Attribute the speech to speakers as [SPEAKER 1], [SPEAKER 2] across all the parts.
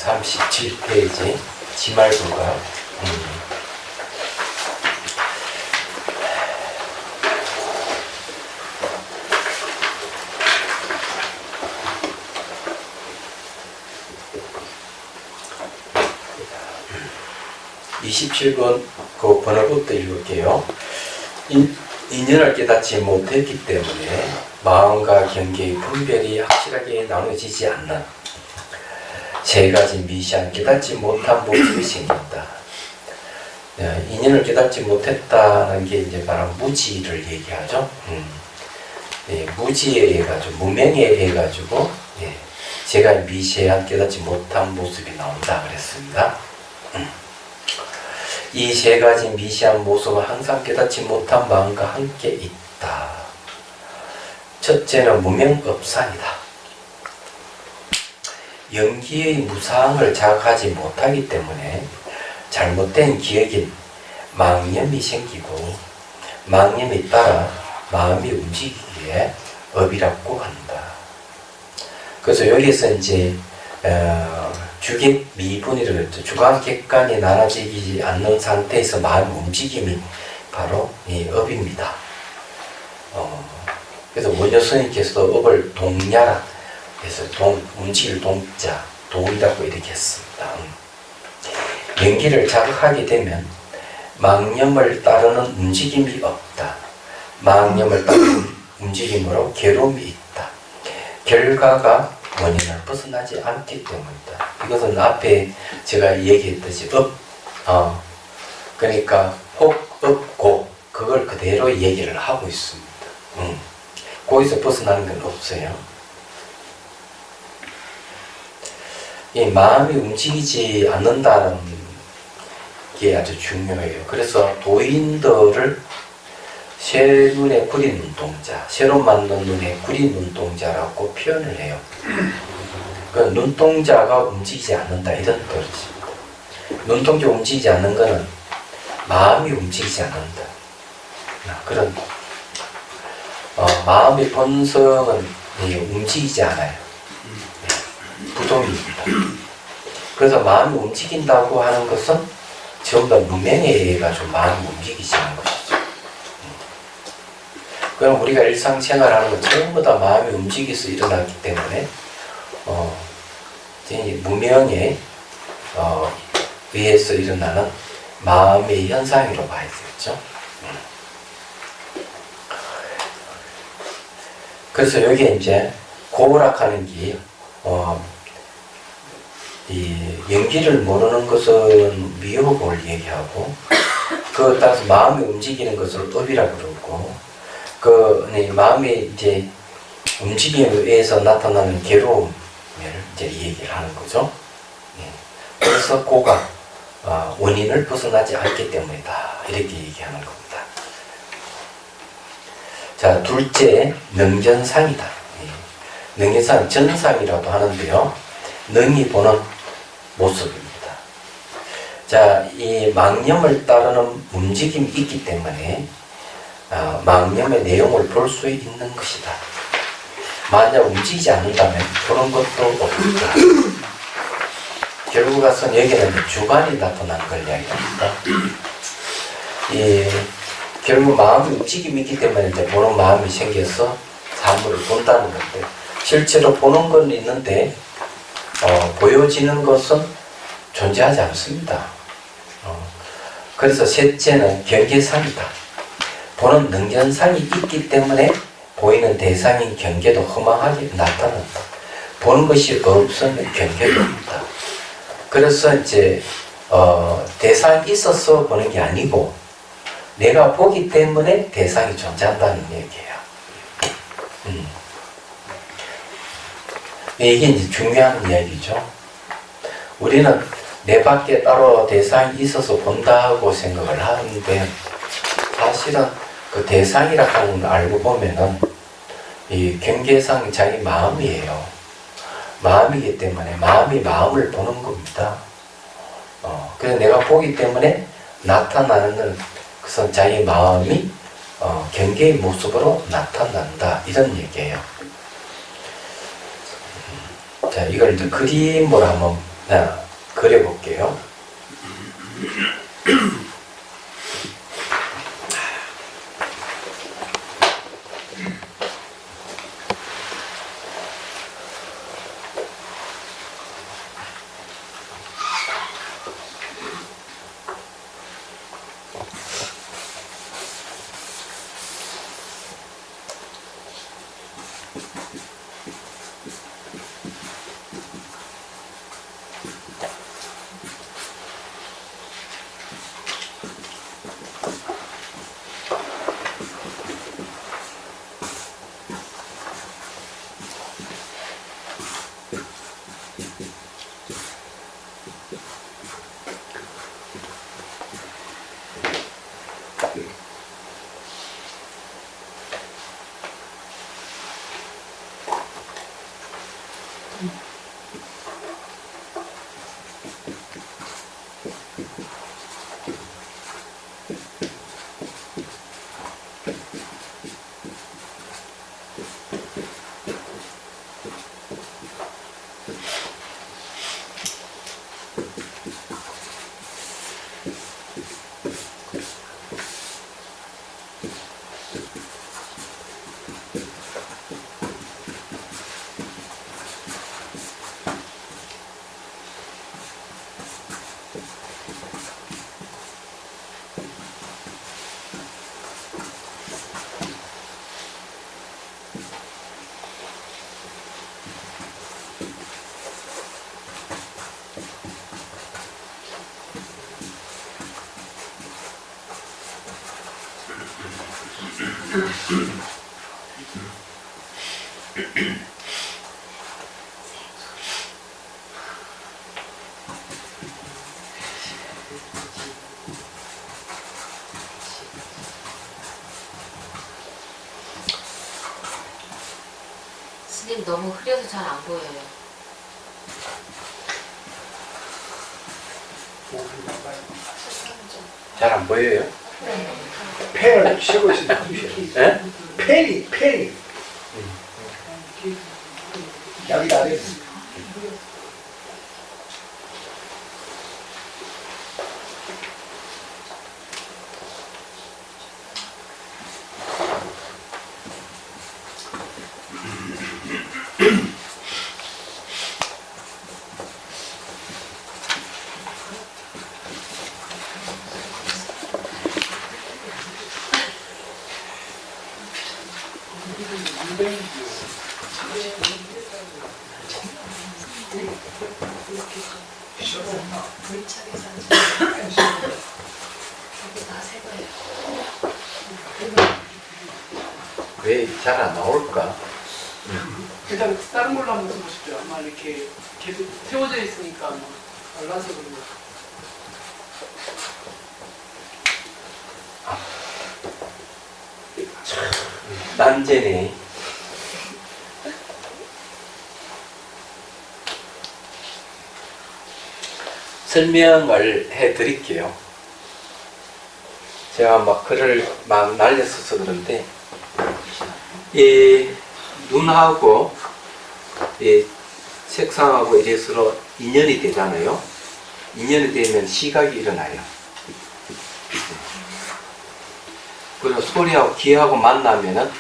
[SPEAKER 1] 37페이지 지말불가. 27번 그 번호부터 읽을게요. 인연을 깨닫지 못했기 때문에 마음과 경계의 분별이 확실하게 나눠지지 않는 세 가지 미시한 깨닫지 못한 모습이 생긴다. 인연을 깨닫지 못했다는 게 이제 바로 무지를 얘기하죠. 무지에 의해 가지고 무명에 의해 가지고 제가 미시한 깨닫지 못한 모습이 나온다 그랬습니다. 이 세 가지 미시한 모습은 항상 깨닫지 못한 마음과 함께 있다. 첫째는 무명업상이다. 연기의 무상을 자각하지 못하기 때문에 잘못된 기억인 망념이 생기고 망념에 따라 마음이 움직이기에 업이라고 한다. 그래서 여기서 이제 주객 미분이라고 했죠. 주관객관이 나눠지지 않는 상태에서 마음 움직임이 바로 이 업입니다. 그래서 원효 스님께서도 업을 동야라 해서 움직일 동자, 동이라고 이렇게 했습니다. 연기를 자극하게 되면 망념을 따르는 움직임이 없다. 망념을 따르는 움직임으로 괴로움이 있다. 결과가 원인을 벗어나지 않기 때문이다. 이것은 앞에 제가 얘기했듯이 그러니까 혹, 업, 고 그걸 그대로 얘기를 하고 있습니다. 거기서 벗어나는 건 없어요. 이 마음이 움직이지 않는다는 게 아주 중요해요. 그래서 도인들을 새 눈에 구린 눈동자, 새로 만든 눈에 구린 눈동자라고 표현을 해요. 그 눈동자가 움직이지 않는다 이런 뜻입니다. 눈동자 움직이지 않는 것은 마음이 움직이지 않는다. 그런 마음의 본성은 움직이지 않아요. 부동입니다. 그래서 마음이 움직인다고 하는 것은 전부 다 무명에 의해 가지고 마음이 움직이지 않는 것이죠. 그럼 우리가 일상생활하는 건 전부 다 마음이 움직여서 일어나기 때문에 무명에 의해서 일어나는 마음의 현상이라고 봐야 되겠죠. 그래서 여기에 이제 고락하는 게 이 연기를 모르는 것은 미혹을 얘기하고 그에 따라서 마음이 움직이는 것을 업이라고 그러고 마음이 이제 움직임에 의해서 나타나는 괴로움을 이제 얘기를 하는 거죠. 그래서 고가 원인을 벗어나지 않기 때문이다. 이렇게 얘기하는 겁니다. 자, 둘째, 능전상이다. 능전상, 전상이라고 하는데요. 능이 보는 모습입니다. 자, 이 망념을 따르는 움직임이 있기 때문에 망념의 내용을 볼 수 있는 것이다. 만약 움직이지 않는다면 보는 것도 없다. 결국 가서 여기는 주관이 나타나는 걸 이야기합니다. 결국 마음의 움직임이 있기 때문에 이제 보는 마음이 생겨서 사물을 본다는 건데 실제로 보는 건 있는데 보여지는 것은 존재하지 않습니다. 그래서 셋째는 경계상이다. 보는 능전상이 있기 때문에 보이는 대상인 경계도 허망하게 나타난다. 보는 것이 없으면 경계도 없다. 그래서 이제 대상이 있어서 보는 게 아니고 내가 보기 때문에 대상이 존재한다는 얘기예요. 이게 이제 중요한 이야기죠. 우리는 내 밖에 따로 대상이 있어서 본다고 생각을 하는데 사실은 그 대상이라 하는 걸 알고 보면은 이 경계상 자기 마음이에요. 마음이기 때문에 마음이 마음을 보는 겁니다. 그래서 내가 보기 때문에 나타나는 것은 자기 마음이 경계의 모습으로 나타난다 이런 얘기예요. 자, 이걸 이제 그림으로 한번 그려볼게요.
[SPEAKER 2] 스님 너무 흐려서 잘 안 보여요.
[SPEAKER 1] 잘 안 보여요?
[SPEAKER 3] 펜을 치고 있습니다.
[SPEAKER 1] 예?
[SPEAKER 3] 펜이. 여기다 아래.
[SPEAKER 1] 왜 잘 안 나올까?
[SPEAKER 4] 일단 다른 걸로 한번 써보십시오. 아마 이렇게 계속 세워져 있으니까 아마 말라서 그런 거.
[SPEAKER 1] 난제네. 설명을 해 드릴게요. 제가 막 글을 막 날렸어서 그런데, 이 눈하고 이 색상하고 이래 서로 인연이 되잖아요. 인연이 되면 시각이 일어나요. 그리고 소리하고 귀하고 만나면은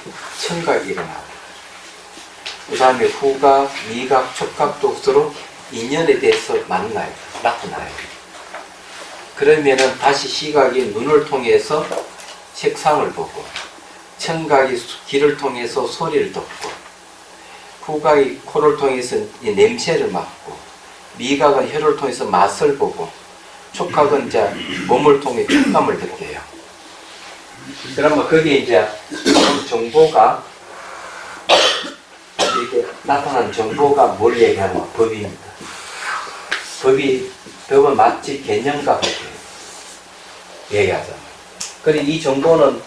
[SPEAKER 1] 청각이 일어나고, 그 다음에 후각, 미각, 촉각도 서로 인연에 대해서 만나요. 나타나요. 그러면은 다시 시각이 눈을 통해서 색상을 보고, 청각이 귀를 통해서 소리를 듣고, 후각이 코를 통해서 이 냄새를 맡고, 미각은 혀를 통해서 맛을 보고, 촉각은 이제 몸을 통해 촉감을 느껴요. 그러면 거기에 이제 정보가, 이렇게 나타난 정보가 뭘 얘기하는 법입니다. 법은 마치 개념과 같아요. 얘기하잖아요. 그리고 이 정보는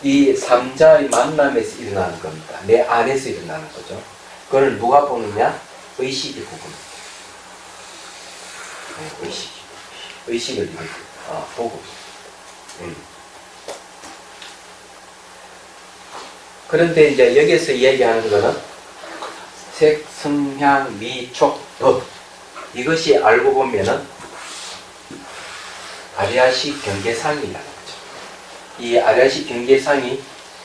[SPEAKER 1] 이 삼자의 만남에서 일어나는 겁니다. 내 안에서 일어나는 거죠. 그걸 누가 보느냐? 의식이 보고 네, 의식을 보고. 그런데 이제 여기서 얘기하는 거는 색, 성향, 미, 촉, 법, 이것이 알고 보면은 아리아식 경계상이라는 거죠. 이 아리아식 경계상이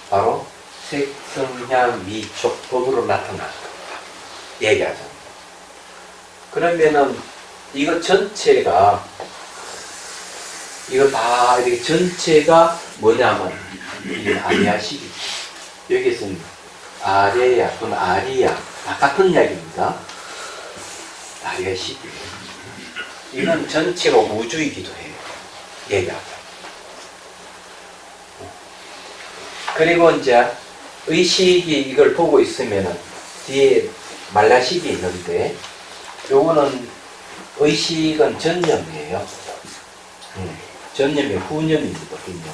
[SPEAKER 1] 바로 색성향 미촉 법으로 나타나는 겁니다. 얘기하죠. 그러면은 이거 전체가 이거 다 이렇게 전체가 뭐냐면 이 아리아식이 여기서는 아레야 또는 아리아 다 같은 이야기입니다. 아리아식이 이건 전체가 우주이기도 해요. 얘기하죠. 그리고 이제 의식이 이걸 보고 있으면은 뒤에 말라식이 있는데 요거는 의식은 전념이에요. 전념이 후념이거든요.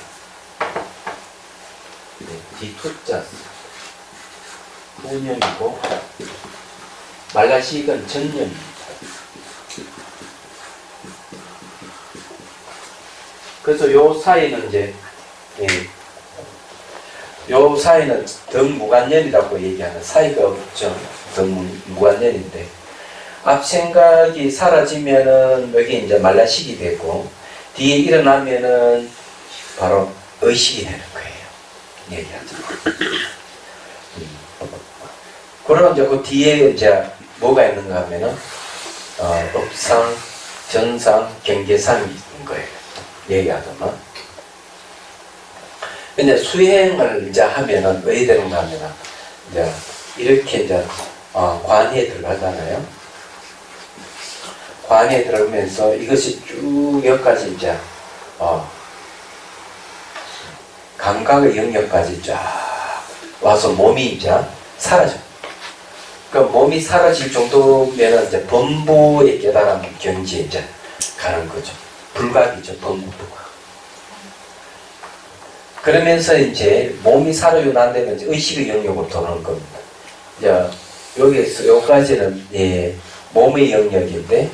[SPEAKER 1] 네, 뒤투자 후념이고 말라식은 전념입니다. 그래서 요 사이는 이제 요 사이는 덕무관년이라고 얘기하는 사이가 없죠. 덕무관년인데 앞 생각이 사라지면은 여기 이제 말라식이 되고 뒤에 일어나면은 바로 의식이 되는 거예요. 얘기하죠. 그럼 이제 그 뒤에 이제 뭐가 있는가 하면은 업상, 전상, 경계상이 있는 거예요. 얘기하자면. 근데 수행을 이제 하면은 왜 되는가 하면은 이제 이렇게 이제 관에 들어가잖아요. 관에 들어오면서 이것이 쭉 여기까지 이제 감각의 영역까지 쫙 와서 몸이 이제 사라져. 그 몸이 사라질 정도면은 이제 범부의 깨달음 경지에 이제 가는 거죠. 불각이죠, 범부가. 그러면서 이제 몸이 사라지고 난 다음에 이제 의식의 영역으로 들어오는 겁니다. 이제 여기에서 여기까지는 몸의 영역인데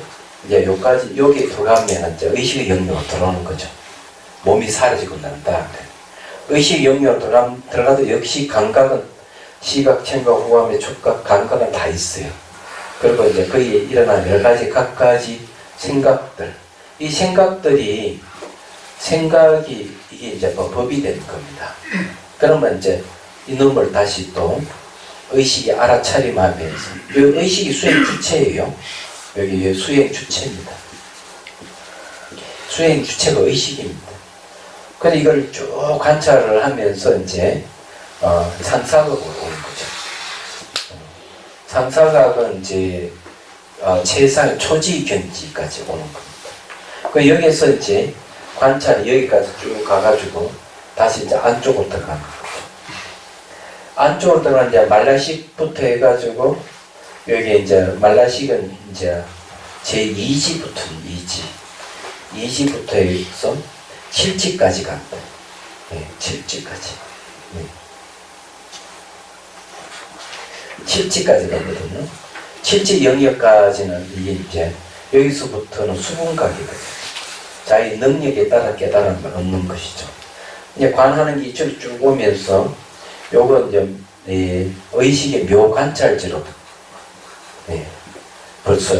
[SPEAKER 1] 이제 여기까지 여기 들어가면 이제 의식의 영역으로 들어오는 거죠. 몸이 사라지고 난 다음에 의식 영역으로 들어가도 역시 감각은 시각, 청각, 후감의 촉각, 감각은 다 있어요. 그리고 이제 거기에 일어나는 여러 가지 각가지 생각들, 이 생각이 이게 이제 법이 되는 겁니다. 그러면 이제 이놈을 다시 또 의식이 알아차림하면서 이 의식이 수행 주체예요. 여기 수행 주체입니다. 수행 주체가 의식입니다. 그래서 이걸 쭉 관찰을 하면서 이제 상사각으로 오는 거죠. 상사각은 이제 최상의 초지 경지까지 오는 겁니다. 그 여기서 이제 관찰이 여기까지 쭉 가가지고 다시 이제 안쪽으로 들어가는 거죠. 안쪽으로 들어가는 이제 말라식부터 해가지고 여기 이제 말라식은 이제 제2지부터는 2지부터 해서 7지까지 갑니다. 네, 7지까지. 네. 7지까지 가거든요. 7지 영역까지는 이게 이제 여기서부터는 수분각이거든요. 자기 능력에 따라 깨달음을 얻는 것이죠. 이제 관하는 게 이쪽으로 쭉 오면서 요거 이제 의식의 묘관찰지로 벌써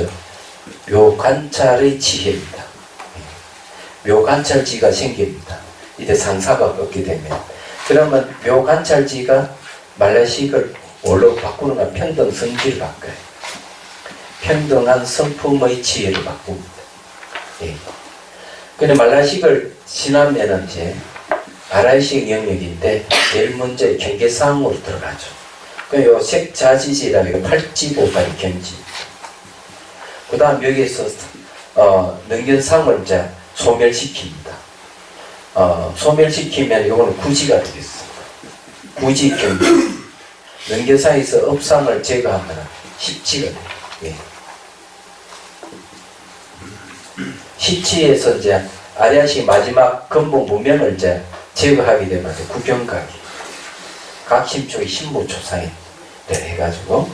[SPEAKER 1] 묘관찰의 지혜입니다. 묘관찰지가 생깁니다. 이때 상사가 얻게 되면 그러면 묘관찰지가 말라식을 뭘로 바꾸는 건 평등 성질을 바꿔요. 평등한 성품의 지혜를 바꿉니다. 근데 말라식을 지나면 이제 아라이식 영역인데 제일 먼저 경계상으로 들어가죠. 그 요 색자지지라는 거 팔지보가의 경지. 그 다음 여기에서 능견상을 이제 소멸시킵니다. 소멸시키면 이거는 구지가 되겠습니다. 구지 경지. 능견상에서 업상을 제거하면 십지가 돼요. 예. 십지에서 이제 아리아식 마지막 근본 무명을 이제 제거하게 되면 이제 구경각이 각심촉이 신무초상이 해가지고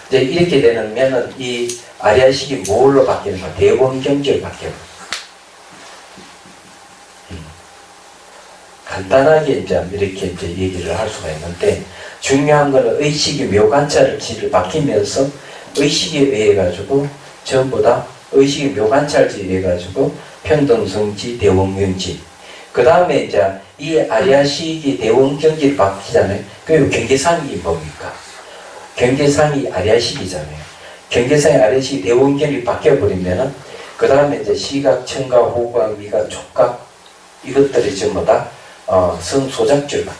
[SPEAKER 1] 이제 이렇게 되면은 이 아리아식이 뭘로 바뀌는가? 대원경지로 바뀌어요. 간단하게 이제 이렇게 이제 얘기를 할 수가 있는데 중요한 거는 의식이 묘관찰을 길을 바뀌면서 의식에 의해 가지고 전부 다 의식이 묘관찰지 해가지고 편동성지, 대원경지. 그 다음에 이제 이 아리아식이 대원경지를 바뀌잖아요. 그리고 경계상이 뭡니까? 경계상이 아리아식이잖아요. 경계상이 아리아식이 대원경이 바뀌어버리면은 그 다음에 이제 시각, 청각, 호각, 미각, 촉각 이것들이 전부 다 성소작주를 바뀝니다.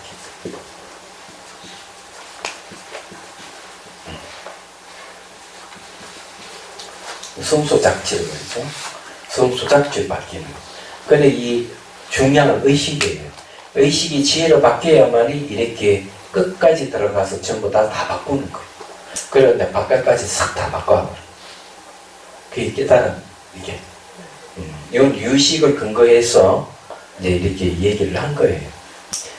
[SPEAKER 1] 성소작지를 그러죠. 성소작주를 바뀌는 거. 근데 이 중요한 의식이에요. 의식이 지혜로 바뀌어야만이 이렇게 끝까지 들어가서 전부 다 바꾸는 거예요. 그런데 바깥까지 싹 다 바꿔버려요. 그게 깨달은 이게. 이건 유식을 근거해서 이제 이렇게 얘기를 한 거예요.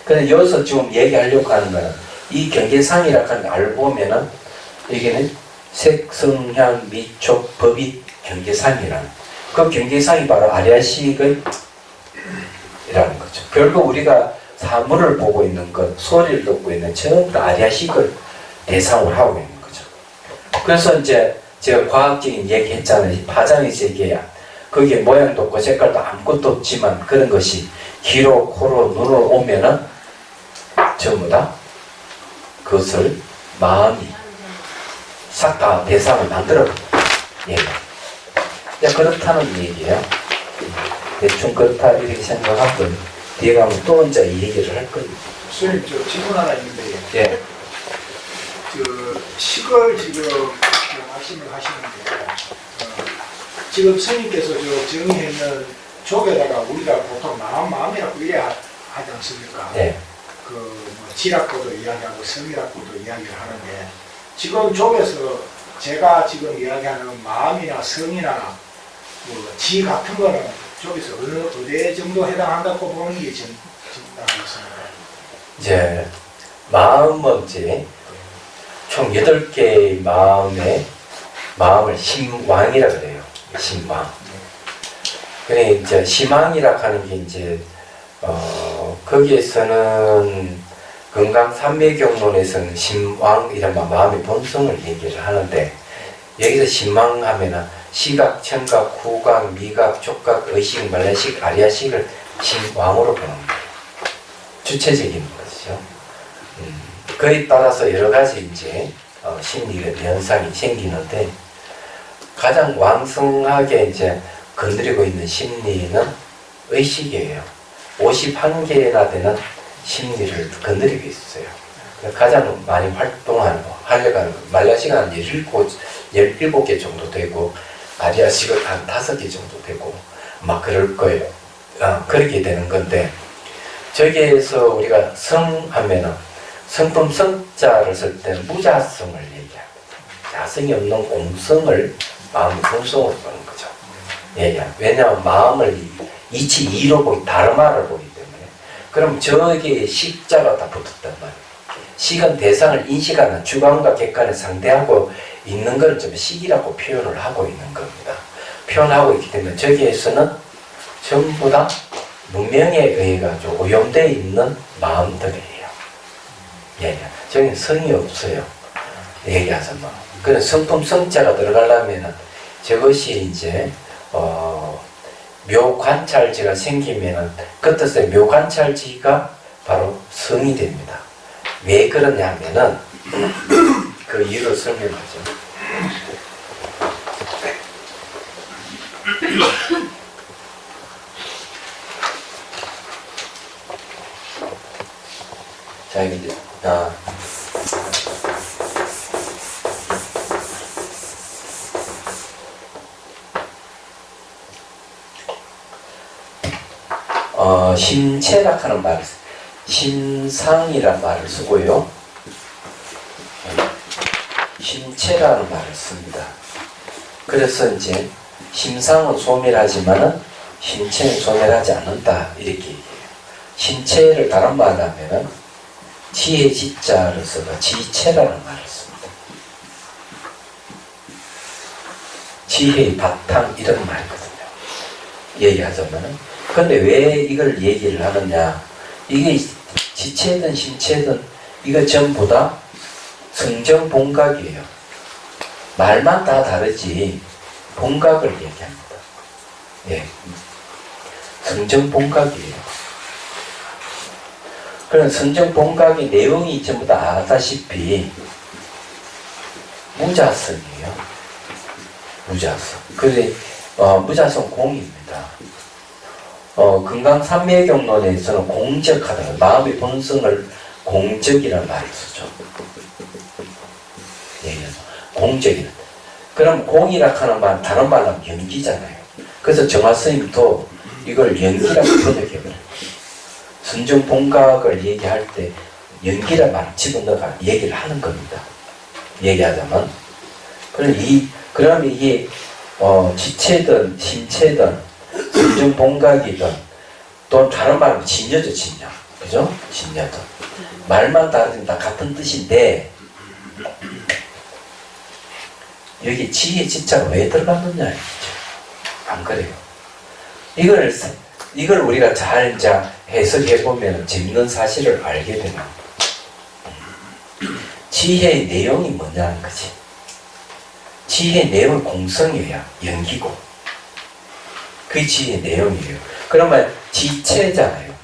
[SPEAKER 1] 근데 여기서 지금 얘기하려고 하는 거는 이 경계상이라고 하는 걸 알고 보면은 여기는 색, 성향, 미촉, 법이 경계상이라는 그 경계상이 바로 아리아식의 이라는 거죠. 결국 우리가 사물을 보고 있는 것, 소리를 듣고 있는 전부 다 아리아식을 대상으로 하고 있는 거죠. 그래서 이제 제가 과학적인 얘기 했잖아요. 파장의 세계야. 거기에 모양도 없고 색깔도 아무것도 없지만 그런 것이 귀로, 코로, 눈으로 오면은 전부 다 그것을 마음이 싹 다 대상을 만들어버려요. 예. 그렇다는 얘기예요. 대충 그렇다 이렇게 생각하고 뒤에 가면 또 이제 이 얘기를 할 거예요.
[SPEAKER 3] 선생님 저 질문 하나 있는데
[SPEAKER 1] 예.
[SPEAKER 3] 식을 지금 말씀을 하시는데 지금 스님께서 정의했는 족에다가 우리가 보통 마음이라고 이래야 하지 않습니까?
[SPEAKER 1] 예.
[SPEAKER 3] 뭐 지락고도 이야기하고 성이라고도 이야기를 하는데 지금 족에서 제가 지금 이야기하는 마음이나 성이나 지 같은 거는 저기서 어느 정도 해당한다고 보는 게 정답이겠습니까?
[SPEAKER 1] 이제 마음은 이제 총 8개의 마음을 심왕이라 그래요. 심왕. 그래 이제 심왕이라 하는 게 이제 거기에서는 건강삼매경론에서는 심왕이란 마음의 본성을 얘기를 하는데 여기서 심왕하면은 시각, 청각, 후각, 미각, 촉각, 의식, 말레식, 아리아식을 심왕으로 보는 거예요. 주체적인 것이죠. 그에 따라서 여러 가지 이제 심리의 현상이 생기는데 가장 왕성하게 이제 건드리고 있는 심리는 의식이에요. 51개나 되는 심리를 건드리고 있어요. 가장 많이 활동하는 거, 하려고 말레식은 한 17개 정도 되고 아리아식은 한 5개 정도 되고 막 그럴 거예요. 그렇게 되는 건데 저기에서 우리가 성하면은 성품 성자를 쓸 때는 무자성을 얘기합니다. 자성이 없는 공성을 마음의 공성으로 보는 거죠. 왜냐하면 마음을 이치 이로 보기 다르마를 보기 때문에 그럼 저기에 식자가 다 붙었단 말이에요. 식은 대상을 인식하는 주관과 객관을 상대하고 있는 걸 좀 식이라고 표현을 하고 있는 겁니다. 표현하고 있기 때문에 저기에서는 전부 다 문명에 의해 가지고 오염되어 있는 마음들이에요. 저기는 성이 없어요. 얘기하자면. 그래서 성품 성자가 들어가려면은 저것이 이제 묘관찰지가 생기면은 그 뜻의 묘관찰지가 바로 성이 됩니다. 왜 그러냐면은 그 이유를 설명하죠. 자, 이제 심체라 하는 말을 심상이란 말을 쓰고요. 심체라는 말을 씁니다. 그래서 이제 심상은 소멸하지만은 심체는 소멸하지 않는다 이렇게 얘기해요. 심체를 다른 말로 하면은 지혜 지자를 써서 지체라는 말을 씁니다. 지혜의 바탕 이런 말이거든요. 얘기하자면은 근데 왜 이걸 얘기를 하느냐? 이게 지체든 심체든 이거 전부 다 성정본각이에요. 말만 다 다르지 본각을 얘기합니다. 예. 성정본각이에요. 그런 성정본각의 내용이 전부 다 아다시피 무자성이에요. 무자성. 그래, 무자성 공입니다. 금강산매경론에서는 공적하다. 마음의 본성을 공적이라는 말을 쓰죠. 얘기해서 공적이다. 그럼 공이라 하는 말, 다른 말로 하면 연기잖아요. 그래서 정화스님도 이걸 연기라고 번역해버려요. 선정본각을 얘기할 때 연기란 말을 집어넣어가 얘기를 하는 겁니다. 얘기하자면. 그러면 이게, 지체든, 신체든, 선정본각이든, 또 다른 말로 진여죠, 진여. 그죠? 진여든. 말만 다르지만 다 같은 뜻인데, 여기 지혜 진짜가 왜 들어갔느냐, 안 그래요. 이걸 우리가 잘 이제 해석해보면 재밌는 사실을 알게 되는 지혜의 내용이 뭐냐는 거지. 지혜의 내용은 공성이에요. 연기고. 그게 지혜의 내용이에요. 그러면 지체잖아요.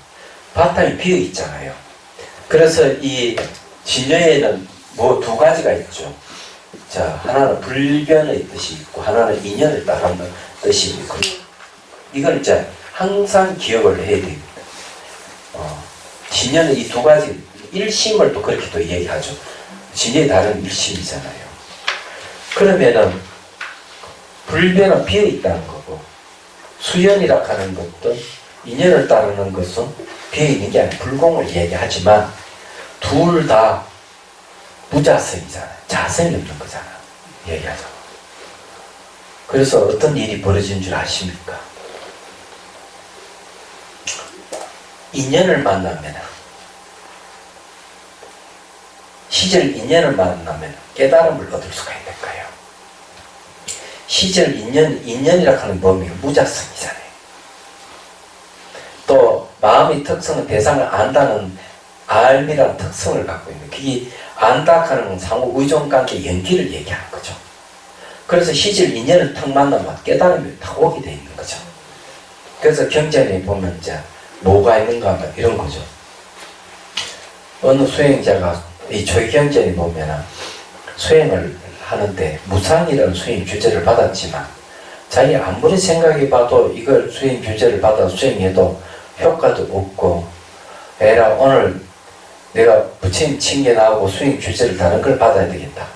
[SPEAKER 1] 바탕이 비어있잖아요. 그래서 이 진여에는 뭐 두 가지가 있죠. 자, 하나는 불변의 뜻이 있고, 하나는 인연을 따르는 뜻이 있고, 이걸 이제 항상 기억을 해야 됩니다. 진여는 이 두 가지, 일심을 또 그렇게 또 얘기하죠. 진여의 다른 일심이잖아요. 그러면은, 불변은 비어있다는 거고, 수연이라 하는 것도, 인연을 따르는 것은 비어있는 게 아니라 불공을 얘기하지만, 둘 다 무자성이잖아요. 자성이 없는 거잖아요. 얘기하자면. 그래서 어떤 일이 벌어진 줄 아십니까? 인연을 만나면, 시절 인연을 만나면 깨달음을 얻을 수가 있는 거예요. 시절 인연이라 하는 범위가 무자성이잖아요. 또 마음의 특성은 대상을 안다는 알미라는 특성을 갖고 있는, 그게 안다 하는 건 상호 의존관계 연기를 얘기하는 거죠. 그래서 시절 인연을 탁 만나면 깨달음이 탁 오게 돼 있는 거죠. 그래서 경전에 보면 이제 뭐가 있는가 하면 이런 거죠. 어느 수행자가 이 초기경전에 보면 수행을 하는데 무상이라는 수행 규제를 받았지만 자기 아무리 생각해봐도 이걸 수행 규제를 받아 수행해도 효과도 없고, 에라 오늘 내가 부처님 칭계 나오고 수행 규제를 다른 걸 받아야 되겠다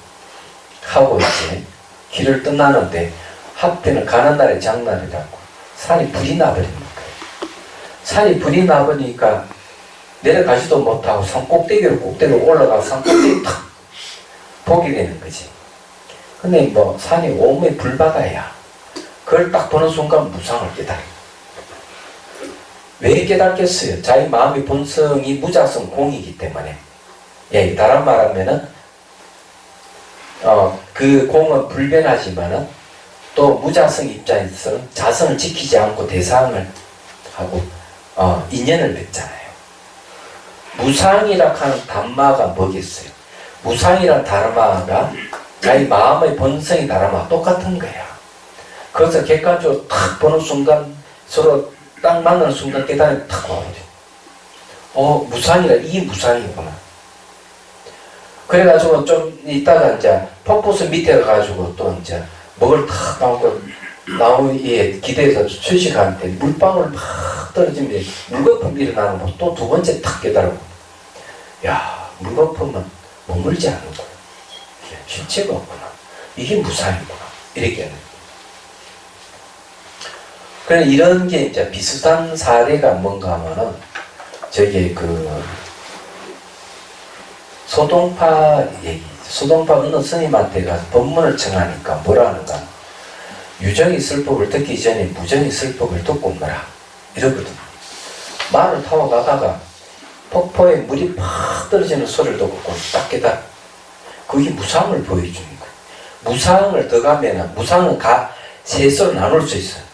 [SPEAKER 1] 하고 이제 길을 떠나는데 하필은 가는 날에 장날이라고 산이 불이 나버리는 거예요. 산이 불이 나버리니까 내려가지도 못하고 산 꼭대기로 올라가서 산 꼭대기 탁 보게 되는 거지. 근데 뭐 산이 온몸에 불바다야. 그걸 딱 보는 순간 무상을 깨달아. 왜 깨닫겠어요? 자기 마음의 본성이 무자성 공이기 때문에. 예, 다른 말하면은 그 공은 불변하지만은 또 무자성 입장에서는 자성을 지키지 않고 대상을 하고 인연을 맺잖아요. 무상이라 하는 단마가 뭐겠어요? 무상이란 단마가 자기 마음의 본성이 다르마 똑같은 거야. 그래서 객관적으로 탁 보는 순간 서로 딱 만나는 순간 깨달음이 탁 와버려. 무상이라, 이게 무상이구나. 그래가지고 좀 이따가 이제 폭포수 밑에 가가지고 또 이제 먹을 탁 담고 나무 위에 기대서 휴식하는데 물방울 막 떨어지면 물거품 일어나는 거 또 두 번째 탁 깨달고, 야, 물거품은 머물지 않는구나. 실체가 없구나. 이게 무상이구나. 이렇게 하는. 그래, 이런 게 이제 비슷한 사례가 뭔가 하면은, 저기 소동파 얘기, 소동파 어느 스님한테 가서 법문을 청하니까 뭐라 하는가. 유정이 슬법을 듣기 전에 무정이 슬법을 듣고 오너라. 이러거든. 말을 타고 가다가 폭포에 물이 팍 떨어지는 소리를 듣고 딱 깨달아. 그게 무상을 보여주는 거야. 무상을 더 가면은, 무상은 셋으로 나눌 수 있어요.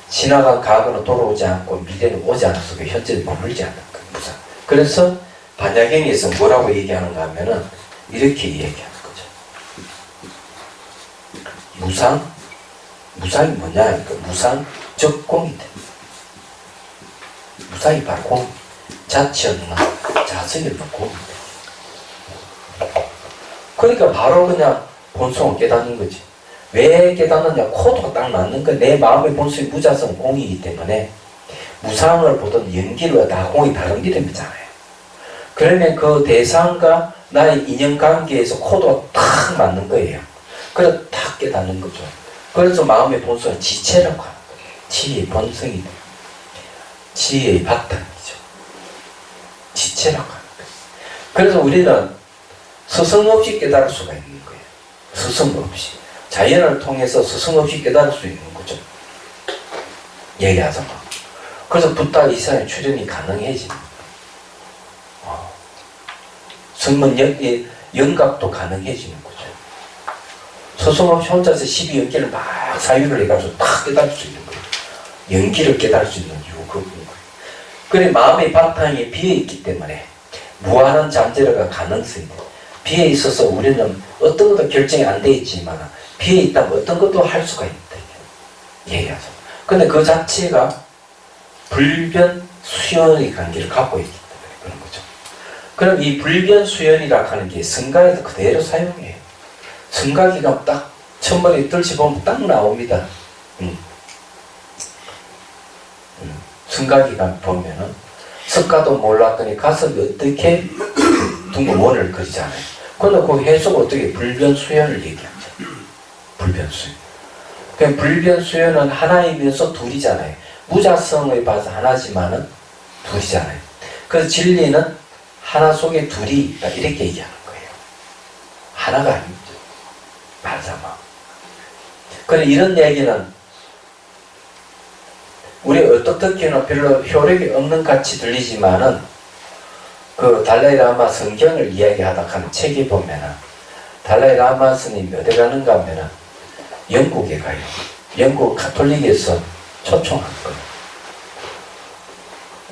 [SPEAKER 1] 지나간 과거는 돌아오지 않고 미래는 오지 않아서 그 현재는 머물지 않는 거예요. 무상. 그래서 반야경에서 뭐라고 얘기하는가 하면은 이렇게 얘기하는 거죠. 무상, 무상이 뭐냐? 그러니까 무상 적공이다. 무상이 바로 공. 자치 없는 자성이 없는 공이다. 그러니까 바로 그냥 본성을 깨닫는 거지. 왜 깨닫느냐? 코드가 딱 맞는 거야. 내 마음의 본성이 무자성 공이기 때문에 무상을 보던 연기와 다 공이 다른 이름이잖아요. 그러면 그 대상과 나의 인연관계에서 코드가 딱 맞는 거예요. 그래서 딱 깨닫는 거죠. 그래서 마음의 본성은 지체라고 하는 거예요. 지의 본성이 지혜의 바탕이죠. 지체라고 하는 거예요. 그래서 우리는 스승 없이 깨달을 수가 있는 거예요. 스승 없이. 자연을 통해서 스승 없이 깨달을 수 있는 거죠. 얘기하자면. 그래서 붓다 이상의 출현이 가능해지는 거예요. 성문 영각도 가능해지는 거죠. 스승 없이 혼자서 12연기를 막 사유를 해가지고 다 깨달을 수 있는 거예요. 연기를 깨달을 수 있는 이유 그건 거예요. 그래 마음의 바탕이 비어있기 때문에 무한한 잠재력과 가능성이 돼요. 비에 있어서 우리는 어떤 것도 결정이 안 돼 있지만 비에 있다면 어떤 것도 할 수가 있다. 얘기하죠. 근데 그 자체가 불변 수연의 관계를 갖고 있기 때문에 그런 거죠. 그럼 이 불변 수연이라고 하는 게 성각에서 그대로 사용해요. 성각이가 딱 첫머리 들치보면 딱 나옵니다. 성각이가 보면은 석가도 몰랐더니 가슴이 어떻게 둥근 원을 그리잖아요. 근데 그 해석 어떻게 불변수연을 얘기하죠. 불변수연. 그럼 불변수연은 하나이면서 둘이잖아요. 무자성을 봐서 하나지만은 둘이잖아요. 그래서 진리는 하나 속에 둘이 있다 이렇게 얘기하는 거예요. 하나가 아니죠. 말하자면. 그래 이런 얘기는 우리 어떻게는 별로 효력이 없는 같이 들리지만은 그 달라이 라마 성경을 이야기하다 하는 책에 보면은 달라이 라마 스님 어디 가는가 하면은 영국에 가요. 영국 가톨릭에서 초청한 거예요.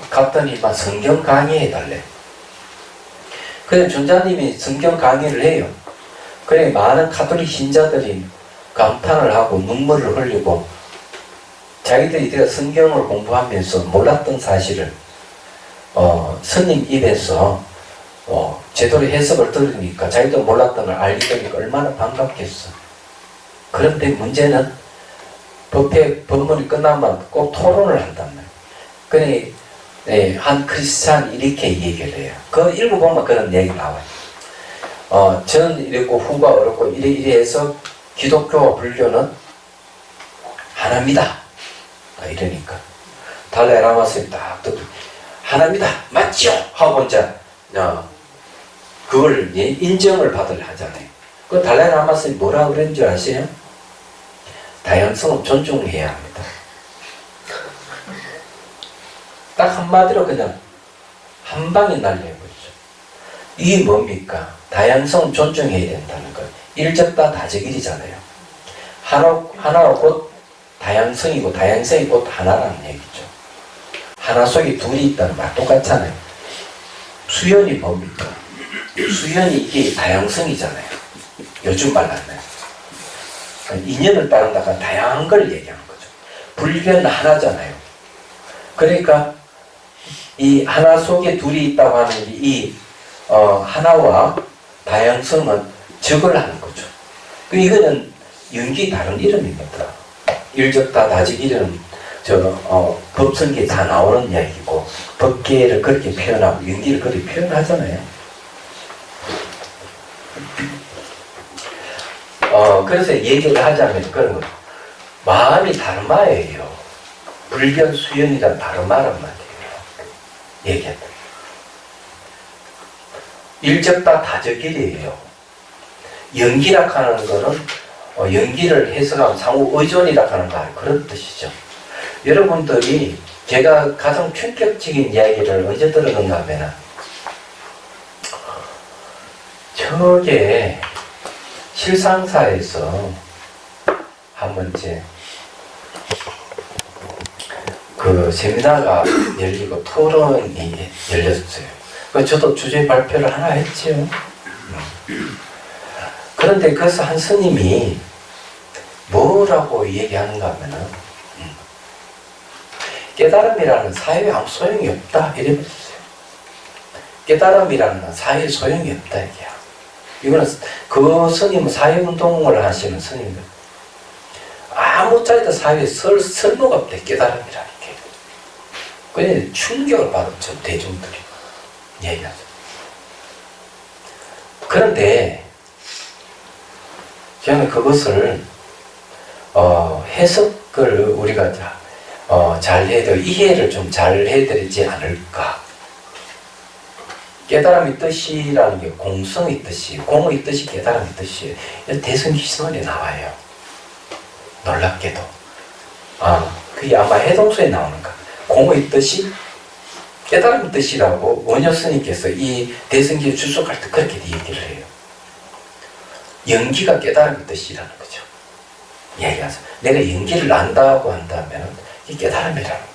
[SPEAKER 1] 갔더니 막 성경 강의해 달래. 그래 존자님이 성경 강의를 해요. 그래 많은 가톨릭 신자들이 감탄을 하고 눈물을 흘리고 자기들이 성경을 공부하면서 몰랐던 사실을 스님 입에서 제대로 해석을 들으니까 자기도 몰랐던 걸 알게 되니까 얼마나 반갑겠어. 그런데 문제는 법문이 끝나면 꼭 토론을 한단 말이에요. 그러니 한 크리스찬이 이렇게 얘기를 해요. 그 읽어보면 그런 얘기 나와요. 저는 이랬고 후가 어렵고 이래 해서 기독교와 불교는 하나입니다. 이러니까 달라이 라마 스님이 딱 듣고 하나입니다. 맞죠? 하고 이제 그걸 인정을 받으려 하잖아요. 그 달라이 라마 스님이 뭐라 그랬는 줄 아세요? 다양성은 존중해야 합니다. 딱 한마디로 그냥 한 방에 날려버리죠. 이게 뭡니까? 다양성은 존중해야 된다는 거예요. 일적다 다적일이잖아요. 하나가 곧 다양성이고 다양성이 곧 하나라는 얘기죠. 하나 속에 둘이 있다는 말 똑같잖아요. 수연이 뭡니까? 수연이 이게 다양성이잖아요. 요즘 말 하면 인연을 따른다가 다양한 걸 얘기하는 거죠. 불변은 하나잖아요. 그러니까 이 하나 속에 둘이 있다고 하는 이 하나와 다양성은 적을 하는 거죠. 이거는 연기 다른 이름입니다. 일적다 다적일은 법성계에 다 나오는 이야기고 법계를 그렇게 표현하고 연기를 그렇게 표현하잖아요. 그래서 얘기를 하자면 그런 거예요. 마음이 다르마예요. 불변수연이란 다르마란 말이에요. 얘기한다. 일적다 다적일이에요. 연기라 하는 거는 연기를 해석하면 상호 의존이라 하는 말 그런 뜻이죠. 여러분들이 제가 가장 충격적인 이야기를 언제 들었는가 하면 저게 실상사에서 한번 이제 그 세미나가 열리고 토론이 열렸어요. 저도 주제 발표를 하나 했지요. 그런데 그래서 한 스님이 뭐라고 얘기하는가 하면은 깨달음이라는 사회에 아무 소용이 없다 이래버렸어요. 깨달음이라는 건 사회에 소용이 없다 이게야. 이거는 그 스님은 사회운동을 하시는 스님들 아무짝에도 사회에 쓸모가 없대 깨달음이라는 게. 그냥 충격을 받았죠 대중들이 얘기하죠. 그런데 저는 그것을 해석을 우리가 잘 해야 되고 이해를 좀 잘 해드리지 않을까. 깨달음의 뜻이라는 게 공성의 뜻이, 공의 뜻이 깨달음의 뜻이에요. 대승기신론에 나와요. 놀랍게도. 그게 아마 해동소에 나오는가. 공의 뜻이 깨달음의 뜻이라고 원효 스님께서 이 대승기를 주석할 때 그렇게 얘기를 해요. 연기가 깨달음의 뜻이라는 거죠. 얘기하죠. 내가 연기를 안다고 한다면 이 깨달음이라는 거.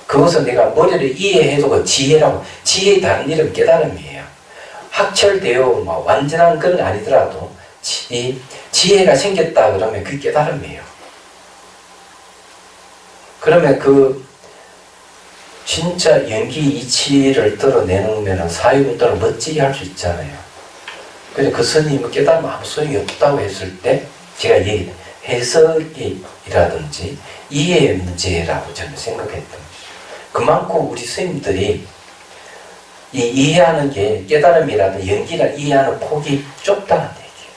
[SPEAKER 1] 그것은 내가 머리를 이해해도 그 지혜라고. 지혜의 다른 이름 깨달음이에요. 학철되어 완전한 건 아니더라도 지혜가 생겼다 그러면 그게 깨달음이에요. 그러면 그 진짜 연기 이치를 떨어내놓으면 사회운동을 멋지게 할 수 있잖아요. 그래서 그 스님은 깨달으면 아무 소용이 없다고 했을 때 제가 해석이라든지 이해의 문제라고 저는 생각했던 거죠. 그만큼 우리 스님들이 이 이해하는 게 깨달음이라든 연기를 이해하는 폭이 좁다는 얘기예요.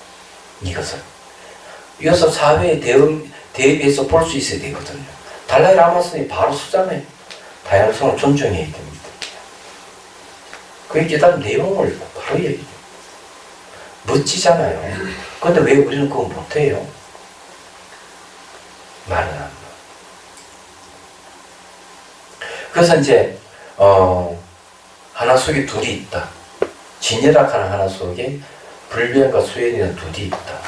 [SPEAKER 1] 이것은. 이것을 사회에 대입해서 볼 수 있어야 되거든요. 달라이 라마 스님이 바로 쓰잖아요. 다양성을 존중해야 됩니다. 그게 깨달은 내용을 바로 얘기해요. 멋지잖아요. 근데 왜 우리는 그거 못해요? 말은 안 나. 그래서 이제 하나 속에 둘이 있다. 진열학하는 하나 속에 불변과 수연이라는 둘이 있다.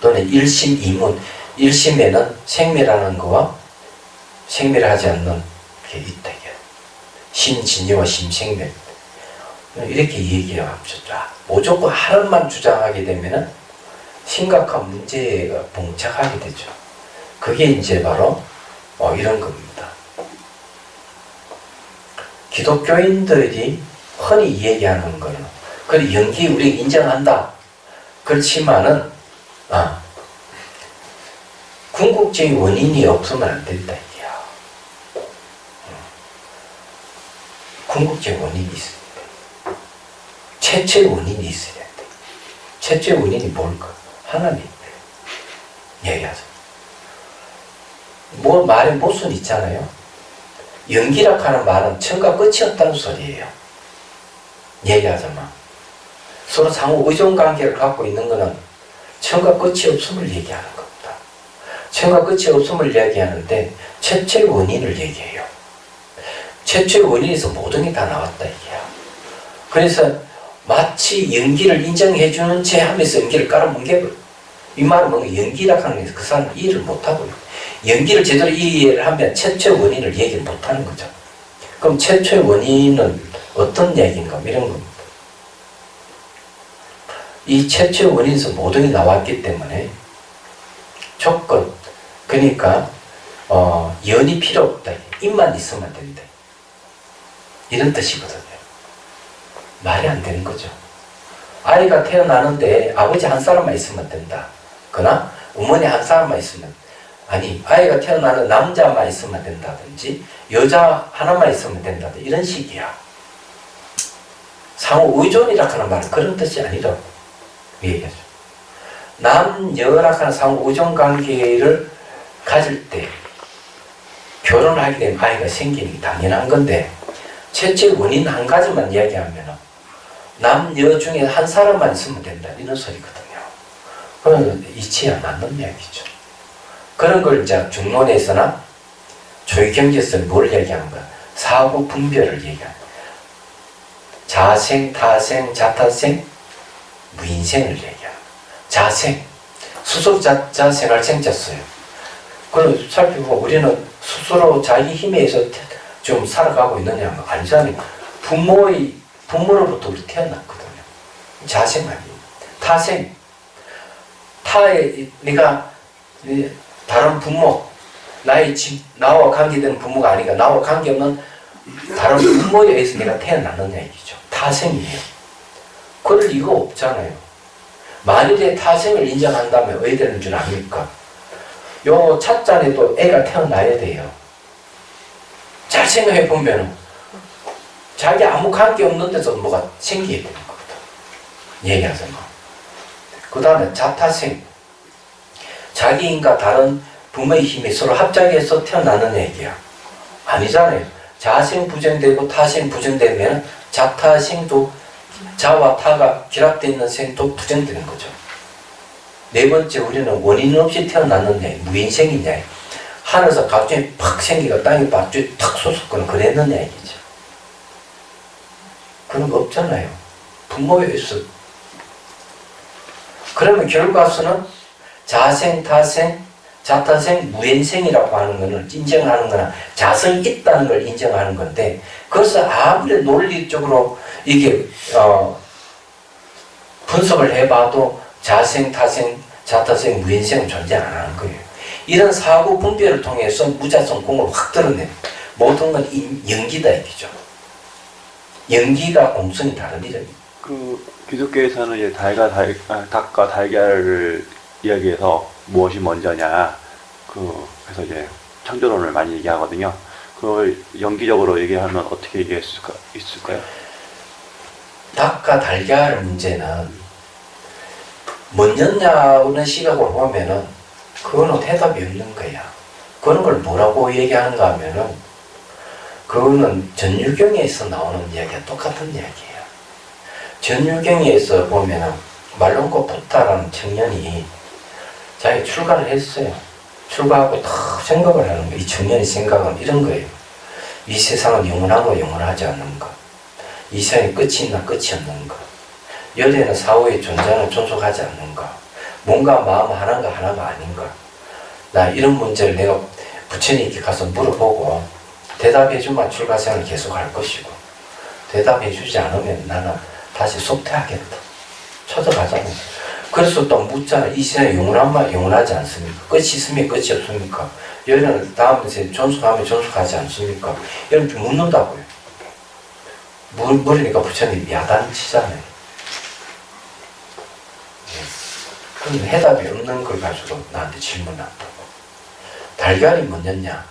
[SPEAKER 1] 또는 일심 이문. 일심에는 생멸하는 거와 생멸을 하지 않는 게 있다. 심진여와 심생멸. 이렇게 얘기해요. 무조건 하나만 주장하게 되면은 심각한 문제가 봉착하게 되죠. 그게 이제 바로 이런 겁니다. 기독교인들이 흔히 얘기하는 거는 그래 연기 우리 인정한다. 그렇지만은 궁극적인 원인이 없으면 안 된다 이게야. 궁극적인 원인이 있습니다. 최초의 원인이 있어야 돼. 최초의 원인이 뭘까? 하나님. 얘기하죠. 뭐 말에 모순 있잖아요. 연기라 하는 말은 처음과 끝이 없다는 소리예요. 얘기하자면 서로 상호 의존 관계를 갖고 있는 것은 처음과 끝이 없음을 얘기하는 겁니다. 처음과 끝이 없음을 얘기하는데 최초의 원인을 얘기해요. 최초의 원인에서 모든 게 다 나왔다 이게야. 그래서 마치 연기를 인정해 주는 채 하면서 연기를 깔아뭉개버려. 이 말은 뭔가 연기라 하는 게 그 사람은 이해를 못하고요. 연기를 제대로 이해를 하면 최초의 원인을 얘기를 못하는 거죠. 그럼 최초의 원인은 어떤 얘기인가? 이런 겁니다. 이 최초의 원인에서 모든 게 나왔기 때문에 조건, 그러니까 연이 필요 없다. 입만 있으면 된다. 이런 뜻이거든요. 말이 안 되는 거죠. 아이가 태어나는데 아버지 한 사람만 있으면 된다. 그러나 어머니 한 사람만 있으면 아니 아이가 태어나는 남자만 있으면 된다든지 여자 하나만 있으면 된다. 이런 식이야. 상호 의존이라 하는 말은 그런 뜻이 아니라고 얘기하죠. 남여라 하는 상호 의존 관계를 가질 때 결혼을 하게 되면 아이가 생기는 게 당연한 건데 최초의 원인 한 가지만 이야기하면 남여 중에 한 사람만 있으면 된다 이런 소리거든요. 그건 이치에 안 맞는 이야기죠. 그런 걸 이제 중론에서나 조익경제에서 뭘 얘기하는가? 사후 분별을 얘기하는 자생, 타생, 자타생, 무인생을 얘기하는 자생, 스스로 자생할 생자 써요. 그걸 살펴보면 우리는 스스로 자기 힘에 의해서 좀 살아가고 있느냐? 아니잖아요. 부모로부터 우리 태어났거든요. 자생 아니에요. 타생. 네가 다른 부모, 나와 관계되는 부모가 아니라 나와 관계없는 다른 부모에 의해서 내가 태어났느냐 얘기죠. 타생이에요. 그럴 리가 없잖아요. 만일에 타생을 인정한다면 어디 되는 줄 압니까? 요 찻잔에도 애가 태어나야 돼요. 잘 생각해 보면 자기 아무 관계 없는 데서 뭐가 생기게 되는 거거든. 얘기하자면. 그 다음에 자타생. 자기인과 다른 부모의 힘이 서로 합작해서 태어나는 얘기야. 아니잖아요. 자생 부정되고 타생 부정되면 자타생도 자와 타가 결합되어 있는 생도 부정되는 거죠. 네 번째, 우리는 원인 없이 태어났느냐, 무인생이냐, 하늘에서 갑자기 팍 생기가 땅에 빡 솟았거나 그랬느냐 얘기죠. 그런 거 없잖아요. 부모에 의해서. 그러면 결과수는 자생, 타생, 자타생, 무인생이라고 하는 것을 인정하는 거나 자성이 있다는 걸 인정하는 건데, 그래서 아무리 논리적으로 이게 분석을 해봐도 자생, 타생, 자타생, 무인생은 존재 안 하는 거예요. 이런 사고 분별을 통해서 무자성 공을 확 드러내. 모든 건 연기다 얘기죠. 연기가 공성이 다른 이름입니다.
[SPEAKER 5] 그 기독교에서는 이제 닭과 달걀을 이야기해서 무엇이 먼저냐, 그래서 이제 창조론을 많이 얘기하거든요. 그걸 연기적으로 얘기하면 어떻게 얘기할 수 있을까요?
[SPEAKER 1] 닭과 달걀 문제는 먼저냐는 시각으로 보면은 그거는 대답이 없는 거야. 그런 걸 뭐라고 얘기하는가 하면은 그거는 전유경에서 나오는 이야기와 똑같은 이야기예요. 전유경에서 보면은 말론코 푸타라는 청년이 자기 출가를 했어요. 출가하고 다 생각을 하는 거예요. 이 청년의 생각은 이런 거예요. 이 세상은 영원하고 영원하지 않는 것. 이 세상에 끝이 있나 끝이 없는 것. 여대는 사후의 존재는 존속하지 않는 것. 뭔가 마음 하나가 아닌가. 나 이런 문제를 내가 부처님께 가서 물어보고 대답해주면 출가생을 계속할 것이고, 대답해주지 않으면 나는 다시 속퇴하겠다. 찾아가자고. 그래서 또 묻잖아. 이 세상에 영원하지 않습니까? 끝이 있으면 끝이 없습니까? 여기는 다음 세에 존속하면 존속하지 않습니까? 이렇게 묻는다고요. 물으니까 부처님 야단치잖아요. 그럼 해답이 없는 걸 가지고 나한테 질문한다고. 달걀이 뭐냐냐?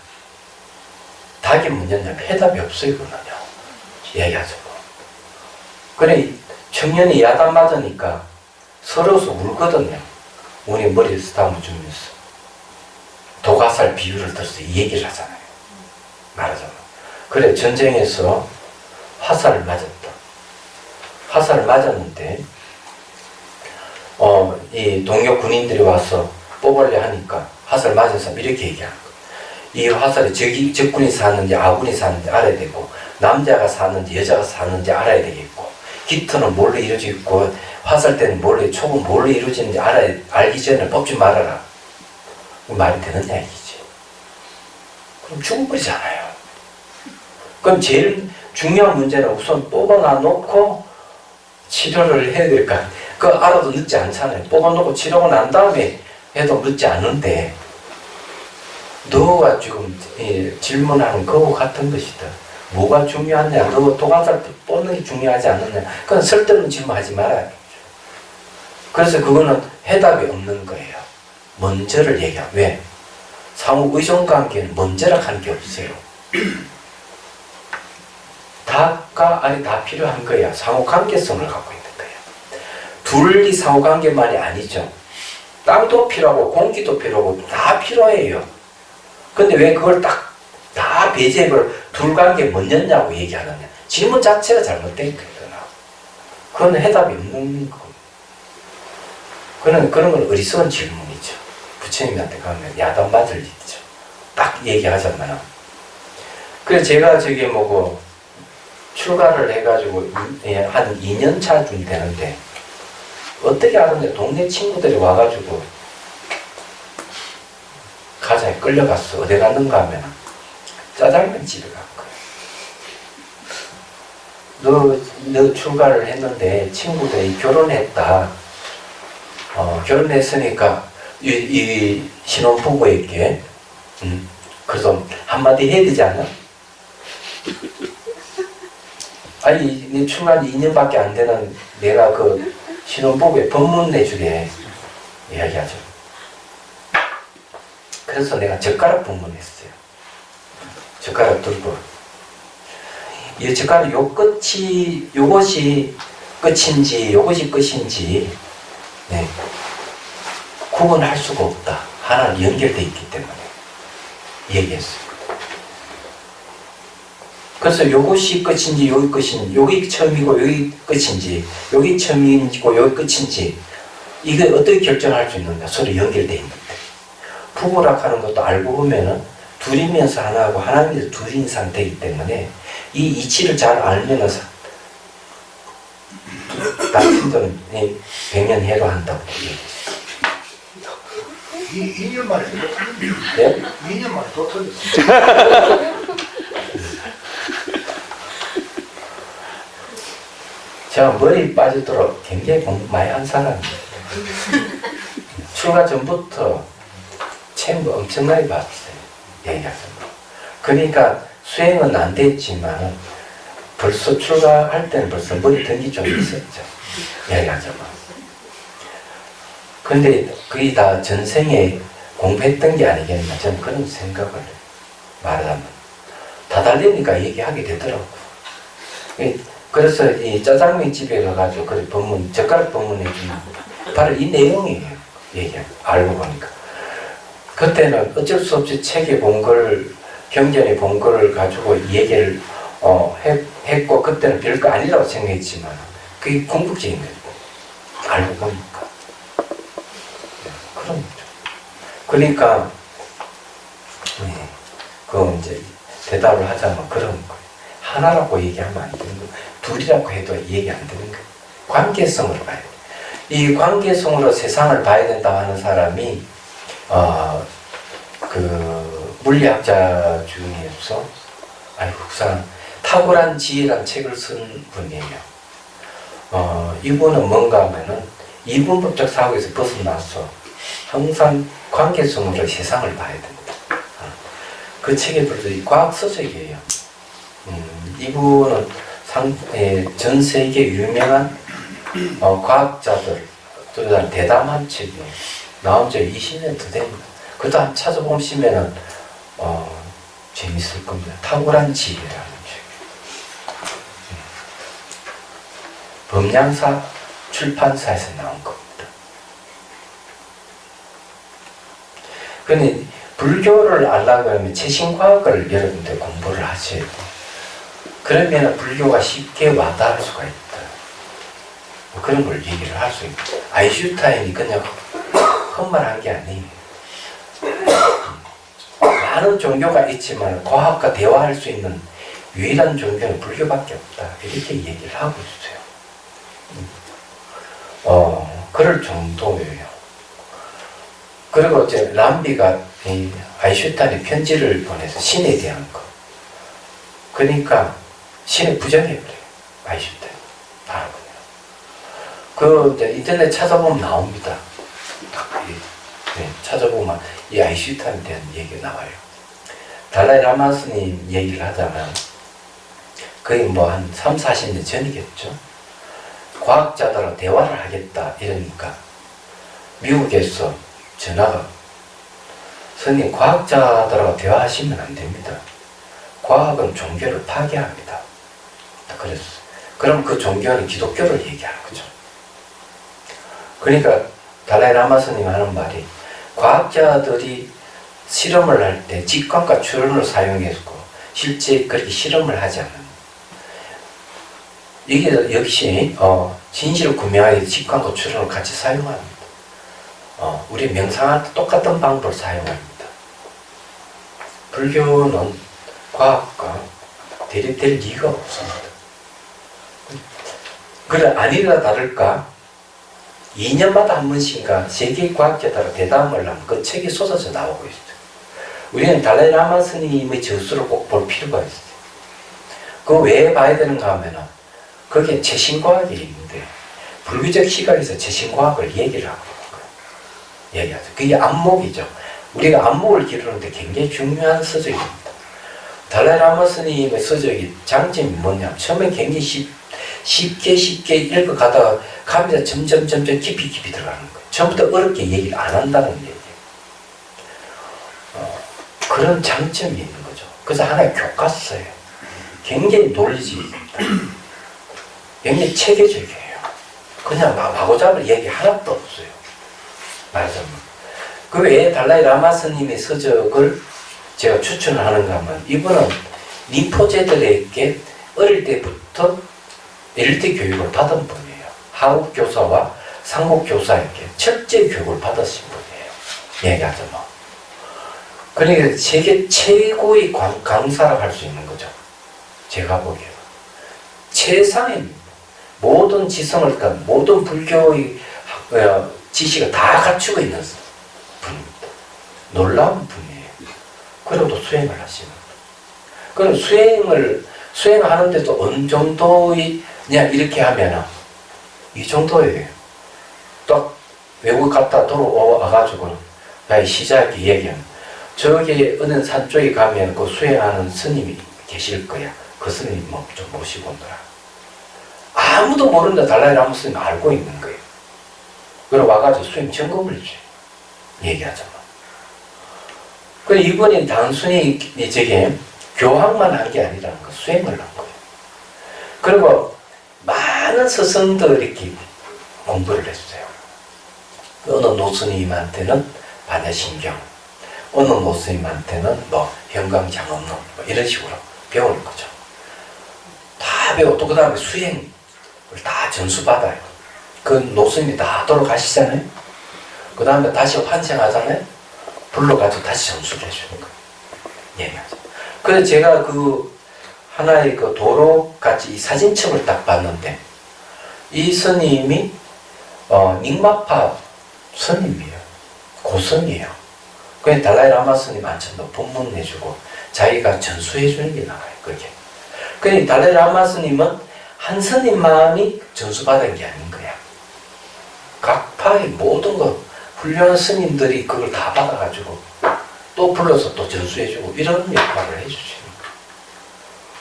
[SPEAKER 1] 닭이 뭐냐냐? 해답이 없어요, 그거는요. 얘기하자고. 그래, 청년이 야단 맞으니까 서러워서 울거든요. 우리 머리에서 담아 주면서. 도가살 비유를 들어서 이 얘기를 하잖아요. 말하자면. 그래, 전쟁에서 화살을 맞았다. 화살을 맞았는데, 이 동료 군인들이 와서 뽑으려 하니까 화살 맞은 사람 이렇게 얘기하는 거예요. 이 화살이 적군이 쐈는지 아군이 쐈는지 알아야 되고, 남자가 쐈는지 여자가 쐈는지 알아야 되겠고, 기트는 뭘로 이루어져 있고, 화살 때는 촉은 뭘로 이루어지는지 알기 전에 뽑지 말아라. 말이 되는 얘기지. 그럼 죽어버리잖아요. 그럼 제일 중요한 문제는 우선 뽑아놔놓고 치료를 해야 될까? 그거 알아도 늦지 않잖아요. 뽑아놓고 치료하고 난 다음에 해도 늦지 않은데, 너가 지금 질문하는 그거 같은 것이다. 뭐가 중요하냐? 너 도가살 뽑는 게 중요하지 않느냐? 그건 쓸데없는 질문하지 말아요. 그래서 그거는 해답이 없는 거예요. 먼저를 얘기하고. 왜? 상호 의존관계는 먼저라 하는 게 없어요. 닭과 알이 다 필요한 거야. 상호 관계성을 갖고 있는 거야. 둘이 상호 관계만이 아니죠. 땅도 필요하고 공기도 필요하고 다 필요해요. 근데 왜 그걸 다 배제해버려 둘 관계 먼저냐고 얘기하느냐. 질문 자체가 잘못된 거잖아. 그건 해답이 없는 거. 그런 건 어리석은 질문이죠. 부처님한테 가면 야단 맞을 일이죠. 딱 얘기하자면. 그래서 제가 출가를 해가지고 한 2년 차쯤 되는데, 어떻게 알았는데 동네 친구들이 와가지고 가자에 끌려갔어. 어디 갔는가 하면 짜장면 집에 간 거야. 너 출가를 했는데 친구들이 결혼했다. 결혼했으니까 이 신혼부부에게 그래서 한마디 해야 되지 않아? 아니 네 출간 2년밖에 안 되는 내가 그 신혼부부에 법문 내주게 이야기하죠. 그래서 내가 젓가락 법문했어요. 젓가락 들고 이 젓가락 요 끝이 요것이 끝인지 요것이 끝인지 네, 구분할 수가 없다. 하나는 연결되어 있기 때문에 얘기했어요. 그래서 요것이 끝인지 여기 끝인지 여기 처음이고 여기 끝인지 여기 처음이고 여기 끝인지 이게 어떻게 결정할 수 있는가? 서로 연결되어 있는데 부부라 하는 것도 알고 보면은 둘이면서 하나하고 하나면서 둘인 상태이기 때문에 이 이치를 잘 알면은 당신들은 100년 해로 한다고 얘기했어요.
[SPEAKER 3] 2년 만에 또 터졌어요.
[SPEAKER 1] 네?
[SPEAKER 3] 2년 만에 또 터졌어요.
[SPEAKER 1] 제가 머리 빠지도록 굉장히 공부 많이 한 사람이에요. 출가 전부터 책 엄청나게 봤어요. 얘기하세요. 그러니까 수행은 안 됐지만 벌써 출가할 때는 벌써 머리 든기 좀 있었죠. 얘기하자면. 근데 그게 다 전생에 공부했던 게 아니겠나 저는 그런 생각을 말하자면 다 달리니까 얘기하게 되더라고. 그래서 이 짜장면 집에 가가지고 그 법문 젓가락 법문 해주면 바로 이 내용이에요. 얘기 알고 보니까 그때는 어쩔 수 없이 책에 본 걸 경전에 본 걸 가지고 얘기를 했고 그때는 별거 아니라고 생각했지만 그게 궁극적인 거죠. 알고 보니까 그런 거죠. 그러니까 그 이제 대답을 하자면 그런 거예요. 하나라고 얘기하면 안 되는 거예요. 둘이라고 해도 얘기 안 되는 거예요. 관계성으로 봐야 돼요. 이 관계성으로 세상을 봐야 된다 하는 사람이 그 물리학자 중에서 그 사람 탁월한 지혜란 책을 쓴 분이에요. 이분은 뭔가 하면은 이분법적 사고에서 벗어나서 항상 관계성으로 세상을 봐야 됩니다. 그 책에 불러서 과학 서적이에요. 이분은 전 세계 유명한 과학자들 대담한 책이에요. 나온 지 20년 더 됩니다. 그것도 한 찾아보시면은 재밌을 겁니다. 탁월한 지혜라는 책. 범양사 출판사에서 나온 겁니다. 근데 불교를 알려고 하면 최신과학을 여러분들 공부를 하셔야 돼요. 그러면 불교가 쉽게 와닿을 수가 있다. 뭐 그런 걸 얘기를 할 수 있다. 아인슈타인이 그냥 헛말한 게 아니에요. 많은 종교가 있지만 과학과 대화할 수 있는 유일한 종교는 불교밖에 없다. 이렇게 얘기를 하고 있어요. 그럴 정도예요. 그리고 이제 람비가 아인슈타인의 편지를 보내서 신에 대한 거. 그러니까 신에 부정해버려요. 아인슈타인. 알아보면. 그 이제 인터넷 찾아보면 나옵니다. 찾아보면 이 아인슈타인에 대한 얘기가 나와요. 달라이 라마 스님 얘기를 하자면 거의 뭐 한 3, 40년 전이겠죠. 과학자들하고 대화를 하겠다 이러니까 미국에서 전화가 스님 과학자들하고 대화하시면 안 됩니다. 과학은 종교를 파괴합니다. 그랬어요. 그럼 그 종교는 기독교를 얘기하는 거죠. 그러니까 달라이 라마 스님 하는 말이 과학자들이 실험을 할 때 직관과 추론을 사용했고 실제 그렇게 실험을 하지 않는 이게 역시 진실을 구명하기 위해 직관과 추론을 같이 사용합니다. 우리 명상할 때 똑같은 방법을 사용합니다. 불교는 과학과 대립될 리가 없습니다. 그래 아니라 다를까 2년마다 한 번씩인가 세계 과학자들과 대담을 하면 그 책이 쏟아져 나오고 있어요. 우리는 달라이 라마 스님의 저수를 꼭 볼 필요가 있어요. 그거 왜 봐야 되는가 하면은 그게 최신과학이 있는데 불교적 시각에서 최신과학을 얘기를 하고 얘기하죠. 그게 안목이죠. 우리가 안목을 기르는데 굉장히 중요한 서적입니다. 달라이라마 스님의 서적이 장점이 뭐냐면 처음에 굉장히 쉽게 읽어가다가 가면서 점점 깊이 들어가는 거예요. 처음부터 어렵게 얘기를 안 한다는 얘기예요. 그런 장점이 있는 거죠. 그래서 하나의 교과서예요. 굉장히 논리적입니다. 굉장히 체계적이에요. 그냥 마구잡을 얘기 하나도 없어요. 말하자면. 그 외에 달라이라마 스님의 서적을 제가 추천을 하는가 하면 이분은 니포제들에게 어릴 때부터 일대 교육을 받은 분이에요. 한국 교사와 삼국 교사에게 철저히 교육을 받으신 분이에요. 얘기하자면. 그러니까 세계 최고의 강사라고 할 수 있는 거죠. 제가 보기에는. 최상의 모든 지성을, 그러니까 모든 불교의 지식을 다 갖추고 있는 분입니다. 놀라운 분이에요. 그리고 수행을 하시는. 그럼 수행하는데도 어느 정도의, 그냥 이렇게 하면은, 이 정도예요. 또 외국 갔다 돌아와가지고, 시작에 얘기하면, 저기 어느 산 쪽에 가면 그 수행하는 스님이 계실 거야. 그 스님 좀 모시고 온다. 아무도 모르는데 달라이라마 스님 알고 있는 거예요. 그래 와가지고 수행 점검을 해줘요. 얘기하자면. 그래 이번에 단순히 저게 교학만 한 게 아니라는 거, 수행을 한 거예요. 그리고 많은 스승들이 이렇게 공부를 했어요. 어느 노스님한테는 반야신경, 어느 노스님한테는 현강장엄론 이런 식으로 배우는 거죠. 다 배우고 또 그 다음에 수행을 다 전수받아요. 그 노스님이 다 돌아가시잖아요. 그 다음에 다시 환생하잖아요. 불러가지고 다시 전수를 해주는 거예요. 얘기하죠. 그래서 제가 그 하나의 그 도로같이 이 사진첩을 딱 봤는데 이 스님이 닉마파 스님이에요. 고성이에요. 그래서 달라이라마 스님 안천도 법문해주고 자기가 전수해주는 게 나와요. 그게. 그러니까 달라이라마 스님은 한 스님만이 전수받은 게 아닌 거야. 각 파의 모든 거 훌륭한 스님들이 그걸 다 받아가지고 또 불러서 또 전수해주고 이런 역할을 해주시는 거예요.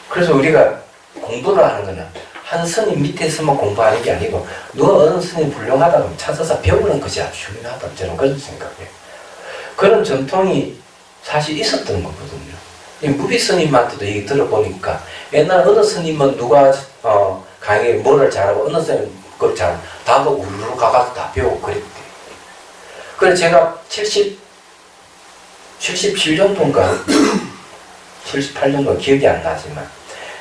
[SPEAKER 1] 그래서 우리가 공부를 하는 거는 한 스님 밑에서만 공부하는 게 아니고 누가 어느 스님 훌륭하다고 찾아서 배우는 것이 아주 중요하다. 저는 그런 생각이에요. 그런 전통이 사실 있었던 거거든요. 무비 스님한테도 얘기 들어보니까 옛날 어느 스님은 누가 강의에 뭐를 잘하고 어느 스님은 그걸 잘하고 다 그 우르르 가가지고 다 배우고 그랬대요. 그래서 제가 77년도인가 78년도 기억이 안 나지만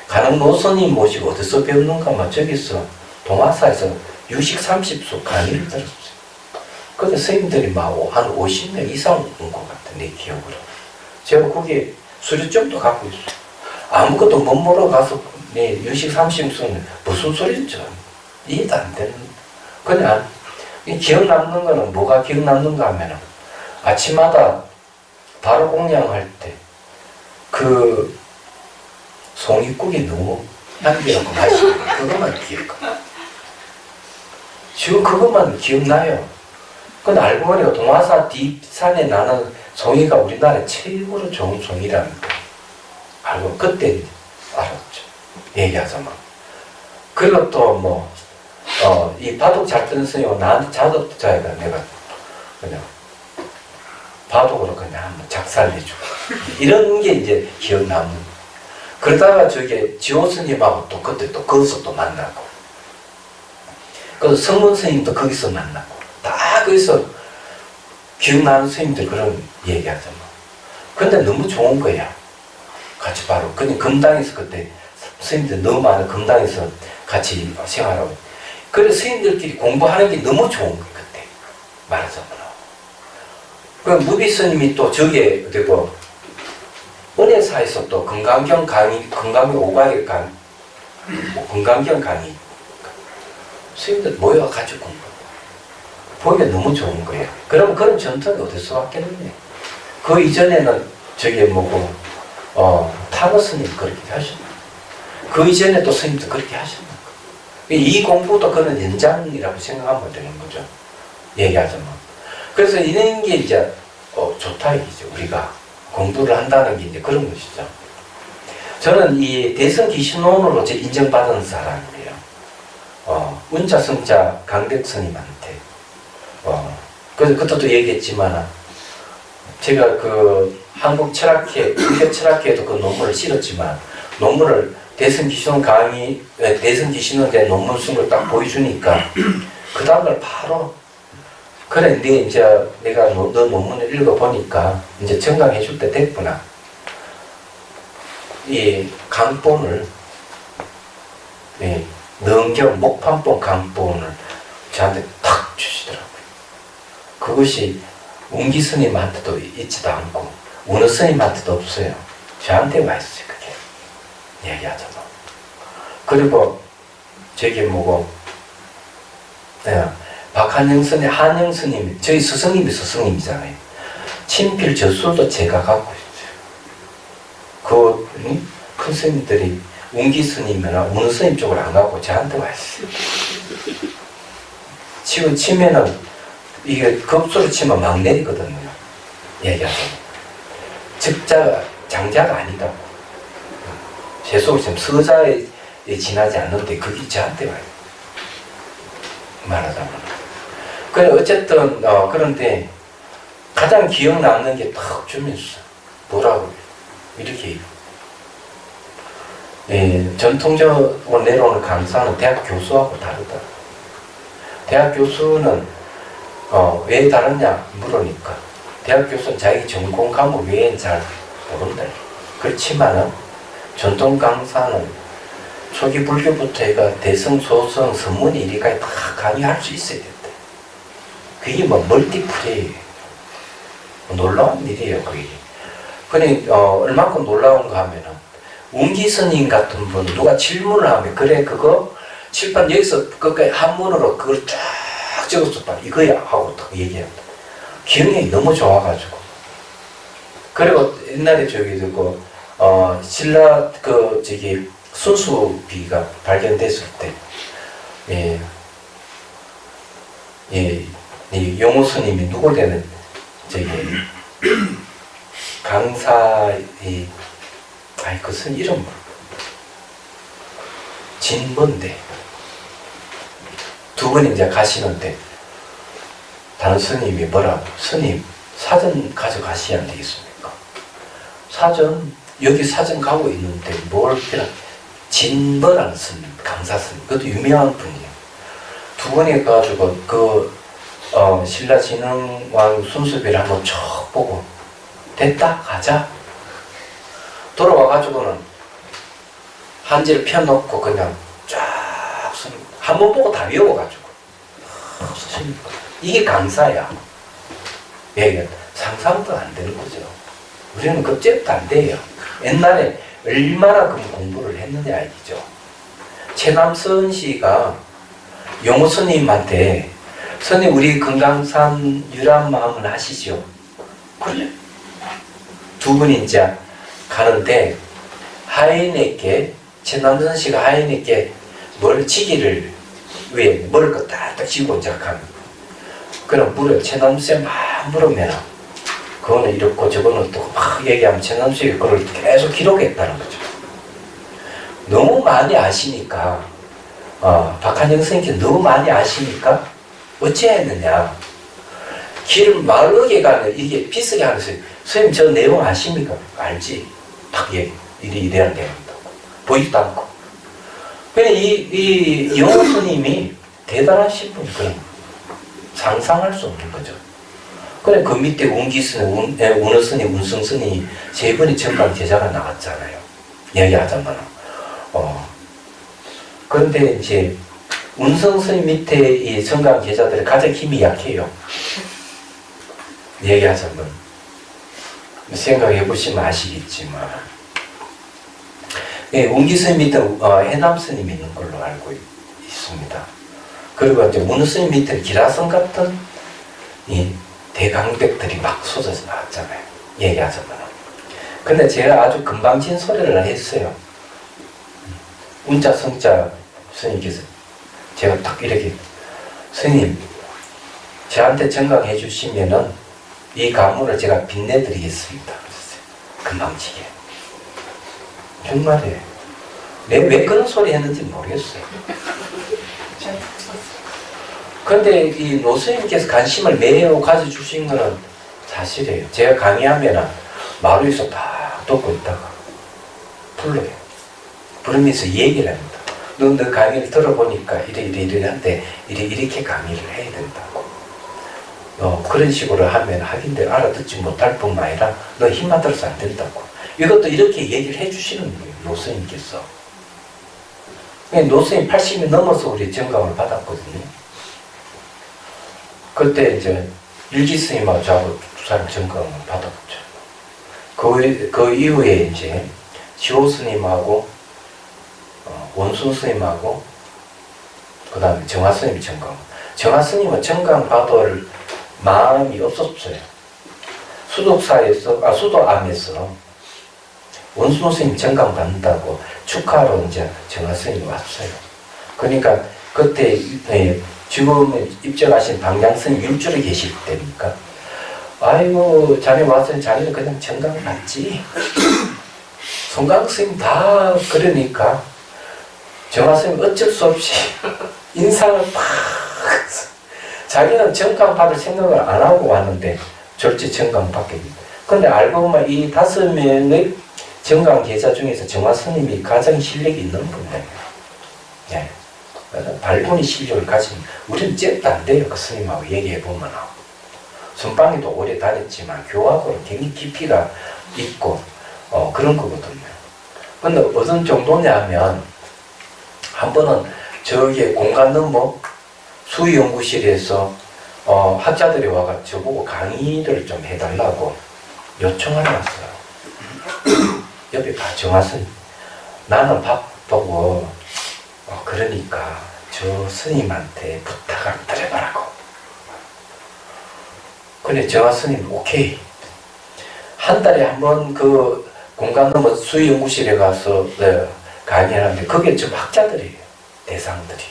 [SPEAKER 1] 가능 노스님 모시고 어디서 배웠는가만 저기서 동화사에서 60, 30수 강의를 들었어요. 근데 선생님들이 막 한 50명 이상 온 것 같아, 내 기억으로. 제가 거기에 수료증도 갖고 있어요. 아무것도 못 물어가서 내 60, 30수는 무슨 소리인지 이해도 안 되는. 그냥 기억 남는 거는 뭐가 기억 남는가 하면은 아침마다 바로 공양할 때 그 송이국이 너무 향기롭고 맛있고 그것만 기억나. 지금 그것만 기억나요. 근데 알고 보니까 동화사 뒷산에 나는 송이가 우리나라 최고로 좋은 송이라는 거 알고 그때 알았죠. 얘기하자면. 그리고 또 이 바둑 잘 뜨는 스님은 나한테 자덕자에가 내가 그냥 바둑으로 그냥 한번 작살내주고 이런 게 이제 기억 남는. 그러다가 저기 지호 스님하고 또 그때 또 거기서 또 만나고 그래서 성문 스님도 거기서 만나고 다 거기서 기억나는 스님들 그런 얘기하잖아. 근데 너무 좋은 거야. 같이 바로 그냥 금당에서 그때 스님들 너무 많은 금당에서 같이 생활하고 그래서 스님들끼리 공부하는 게 너무 좋은 거야. 그때 말하자면. 그 무비 스님이 또 저기에 어디고 은혜사에서 또 금강경 강의, 금강경 5과일 강의, 금강경 강의 스님들 모여가지고 공부 보기가 너무 좋은 거예요. 그럼 그런 전통이 어디서 왔겠느냐. 그 이전에는 저기 뭐고 타거 스님 그렇게 하셨나. 그 이전에 또 스님도 그렇게 하셨나. 이 공부도 그런 연장이라고 생각하면 되는 거죠. 얘기하자면. 그래서 이런 게 이제 좋다 이죠. 우리가 공부를 한다는 게 이제 그런 것이죠. 저는 이 대선 기신론으로 인정받은 사람이에요. 운자 성자 강백 스님한테. 그래서 그때도 얘기했지만 제가 그 한국 철학회, 국회 철학회에도 그 논문을 실었지만 논문을 대선 기신론 강의, 대선 기신론에 대한 논문 쓴 걸 딱 보여주니까 그 다음날 바로 그래, 이제 내가 너 논문을 읽어보니까 이제 정강해 줄 때 됐구나. 이 강본을, 능경, 목판본 강본을 저한테 탁 주시더라고요. 그것이 운기 스님한테도 있지도 않고, 어느 스님한테도 없어요. 저한테 와 있어요, 그게. 얘기하자면. 그리고, 저기 뭐고, 박한영 스님, 한영 스님, 저희 스승님이 스승님이잖아요. 친필 저술도 제가 갖고 있어요. 큰 스님들이 운기 스님이나 어느 스님 쪽을 안 가고 저한테 와 있어요. 지금 치면은 이게 급수로 치면 막 내리거든요. 얘기하자면. 즉자가, 장자가 아니다고. 제 속을 지금 서자에 지나지 않는데 그게 저한테 와요. 말하자면. 그래, 어쨌든, 그런데 가장 기억 남는 게 탁 주면서 뭐라고 이렇게 전통적으로 내려오는 강사는 대학 교수하고 다르다. 대학 교수는 왜 다르냐 물으니까 대학 교수는 자기 전공 과목 외에는 잘 모른다. 그렇지만은 전통 강사는 초기 불교부터 해가 대성, 소성, 선문 이리까지 다 강의할 수 있어야 된다. 그게 뭐 멀티플레이예요. 놀라운 일이에요, 그게. 근데 얼마큼 놀라운가 하면은 운기 스님 같은 분 누가 질문을 하면 그래 그거 칠판 여기서 끝까지 한문으로 그걸 쫙 적었어 봐 이거야 하고 딱 얘기합니다. 기억력이 너무 좋아가지고. 그리고 옛날에 저기 그 신라 그 저기 순수비가 발견됐을 때 용호 스님이 누굴 되는 저기 강사의 그 스님 이름 진뭔데 두 분이 이제 가시는데 다른 스님이 뭐라고 스님 사전 가져가셔야 안 되겠습니까? 사전 여기 사전 가고 있는데 뭘 그냥 진버라는 스님 강사 스님 그것도 유명한 분이에요. 두 분이 가지고 그 신라진흥왕 순수비를 한번 쭉 보고 됐다 가자 돌아와가지고는 한지를 펴놓고 그냥 쫙 쓰는 한 번 보고 다 외워가지고 쓰십니까? 이게 강사야. 예, 상상도 안 되는 거죠. 우리는 급제도 안 돼요. 옛날에 얼마나 그 공부를 했느냐 얘기죠. 최남선 씨가 용호 스님한테 스님 우리 금강산 유람 마음을 하시죠. 그래. 두 분이 이제 가는데 하인에게 최남선 씨가 하인에게 뭘 지기를 위해 먹을 거 딱딱 쥐고 이제 가면 그럼 물어 최남선 막 물으면 그거는 이렇고 저거는 또 막 얘기하면 최남선 씨가 그걸 계속 기록했다는 거죠. 너무 많이 아시니까 박한영 선생님께 너무 많이 아시니까 어찌했느냐 길 마을역에 가는 이게 비슷하게 하는 선생님 저 내용 아십니까? 알지? 딱 이래야 됩니다. 보이지도 않고. 근데 이 영호 스님이 대단하신 분이 그런 상상할 수 없는 거죠. 그래 그 밑에 운기 스님, 운어 스님, 운성 스님 세 분이 정강 제자가 나왔잖아요. 이야기하자면. 그런데 이제 운성 스님 밑에 이 정강 제자들이 가장 힘이 약해요. 얘기하자면 생각해 보시면 아시겠지만 운기 스님 밑에 해남 스님이 있는 걸로 알고 있습니다. 그리고 이제 운어 스님 밑에 기라성 같은 이 대강백들이 막 쏟아져 나왔잖아요. 얘기하자면. 근데 제가 아주 금방진 소리를 했어요. 운자 성자 스님께서 제가 딱 이렇게 스님 저한테 정강해 주시면은 이 가문을 제가 빛내드리겠습니다. 그랬어요. 금방지게. 정말이에요. 내가 왜 그런 소리 했는지 모르겠어요. 근데 이 노스님께서 관심을 매우 가져주신 거는 사실이에요. 제가 강의하면은 마루 위에서 딱 듣고 있다가 불러요. 부르면서 얘기를 합니다. 너 강의를 들어보니까 이래 한데 이렇게 강의를 해야 된다고. 그런 식으로 하면 하긴데 알아듣지 못할 뿐만 아니라 너 힘만 들어서 안 된다고. 이것도 이렇게 얘기를 해주시는 거예요. 노스님께서. 노스님 80이 넘어서 우리 정강을 받았거든요. 그때 이제 일기스님하고 저하고 두 사람 정강을 받았죠. 그 이후에 이제 지호스님하고 원순 스님하고 그 다음에 정화스님이 정강. 정화스님은 정강 받을 마음이 없었어요. 수도암에서 원순 스님 정강 받는다고 축하로 이제 정화스님이 왔어요. 그러니까 그때 지금 입적하신 방장스님 일주일에 계실 때니까 아이고 자네 와서 자네는 그냥 정강 받지. 송강스님 다 그러니까 정화스님 어쩔 수 없이 인상을 팍 자기는 정강 받을 생각을 안 하고 왔는데 절제 정강 받겠습니다. 근데 알고 보면 이 5명의 정강 계좌 중에서 정화스님이 가장 실력이 있는 분이에요. 네. 발군의 실력을 가진 우리는 잽도 안 돼요. 그 스님하고 얘기해 보면. 선방에도 오래 다녔지만 교하고는 굉장히 깊이가 있고 그런 거거든요. 근데 어떤 정도냐 하면 한 번은 저기 공간 넘어 수의연구실에서 학자들이 와가 저보고 강의를 좀 해달라고 요청을 왔어요. 옆에 정화스님 나는 바쁘고 그러니까 저 스님한테 부탁을 드려봐라고. 근데 정화스님 오케이. 한 달에 한 번 그 공간 넘어 수의연구실에 가서 강의하는데 그게 좀 학자들이에요. 대상들이.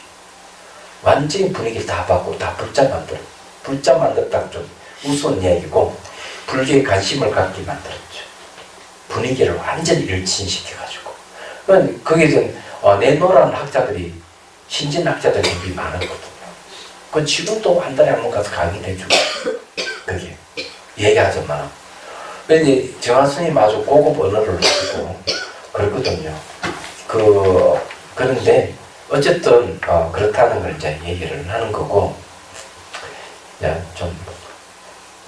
[SPEAKER 1] 완전히 분위기를 다 바꾸고 다 불자 만들었다고 좀 우스운 얘기고 불교에 관심을 갖게 만들었죠. 분위기를 완전히 일진시켜가지고. 그게 좀 내노라는 학자들이 신진 학자들이 굉장히 많았거든요. 그건 지금도 한 달에 한 번 가서 강의를 해주고 그게 얘기하지만 근데 정화스님 아주 고급 언어를 쓰고 그렇거든요. 그런데 어쨌든 그렇다는 걸 이제 얘기를 하는 거고 좀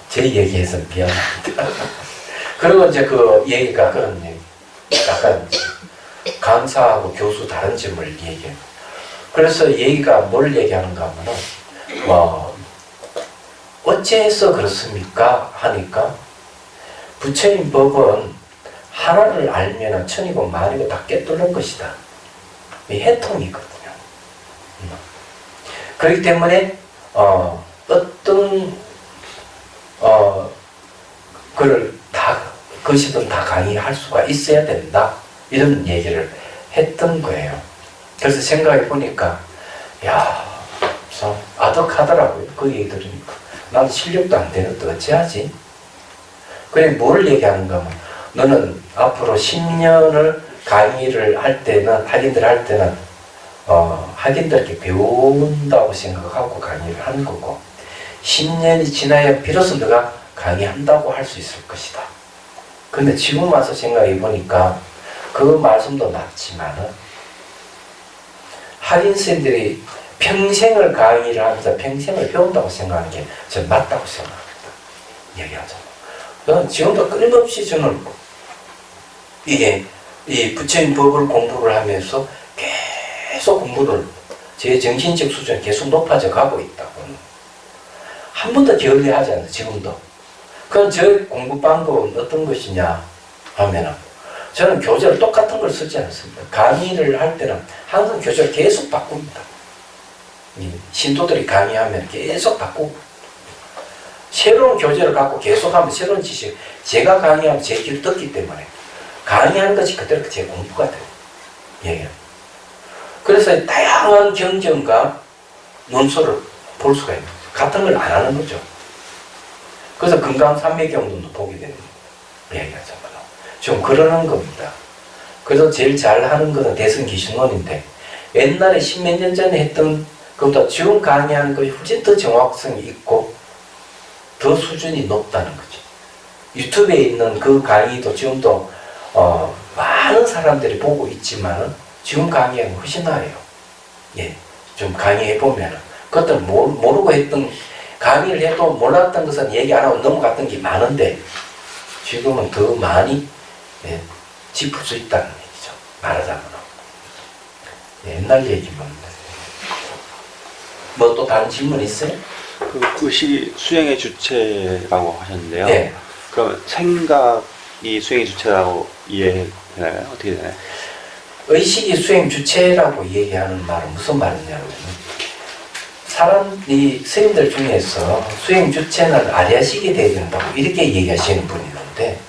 [SPEAKER 1] 제 얘기해서 미안합니다. 그리고 이제 그 얘기가 그런 얘기 약간 강사하고 교수 다른 점을 얘기해요. 그래서 얘기가 뭘 얘기하는가 하면은 어째서 그렇습니까? 하니까 부처님 법은 하나를 알면 천이고 만이고 다 깨뚫는 것이다. 이 해통이거든요. 그렇기 때문에 어떤 그것이든 다 강의할 수가 있어야 된다. 이런 얘기를 했던 거예요. 그래서 생각해 보니까 참 아득하더라고요. 그 얘기 들으니까. 나는 실력도 안 되는데 어찌하지? 그래 뭘 얘기하는가 하면 너는 앞으로 10년을 강의를 할 때는 학인들 할 때는 학인들께 배운다고 생각하고 강의를 하는 거고 10년이 지나야 비로소 너가 강의한다고 할 수 있을 것이다. 근데 지금 와서 생각해 보니까 그 말씀도 맞지만은 학인생들이 평생을 강의를 하면서 평생을 배운다고 생각하는 게 전 맞다고 생각합니다. 얘기하죠. 저는 지금도 끊임없이 저는 이 부처님 법을 공부를 하면서 계속 공부를 제 정신적 수준이 계속 높아져 가고 있다고. 한 번도 게을리하지 않아요. 지금도. 그럼 저 공부 방법은 어떤 것이냐 하면은 저는 교재를 똑같은 걸 쓰지 않습니다. 강의를 할 때는 항상 교재를 계속 바꿉니다. 신도들이 강의하면 계속 바꾸고 새로운 교재를 갖고 계속하면 새로운 지식 제가 강의하면 제 귀를 듣기 때문에 강의하는 것이 그대로 제 공부가 돼요. 예. 그래서 다양한 경전과 논술을 볼 수가 있는 거죠. 같은 걸 안 하는 거죠. 그래서 금강산맥경도 보게 되는 이야기하잖아요. 좀 그러는 겁니다. 그래서 제일 잘하는 것은 대승기신론인데 옛날에 십몇 년 전에 했던 것보다 지금 강의하는 것이 훨씬 더 정확성이 있고 더 수준이 높다는 거죠. 유튜브에 있는 그 강의도 지금도 많은 사람들이 보고 있지만 지금 강의는 훨씬 나아요. 예, 좀 강의해보면 그것들 모르고 했던 강의를 해도 몰랐던 것은 얘기 안 하고 넘어갔던 게 많은데 지금은 더 많이 짚을 수 있다는 얘기죠. 말하자면 옛날 얘기만. 뭐 또 다른 질문 있어요?
[SPEAKER 5] 그 의식이 수행의 주체라고 하셨는데요.
[SPEAKER 1] 네.
[SPEAKER 5] 그러면 생각이 수행의 주체라고 이해되나요? 어떻게 되나요?
[SPEAKER 1] 의식이 수행 주체라고 얘기하는 말은 무슨 말이냐면 사람이 스님들 중에서 수행 주체는 아리아식이 되어야 된다고 이렇게 얘기하시는 분이 있는데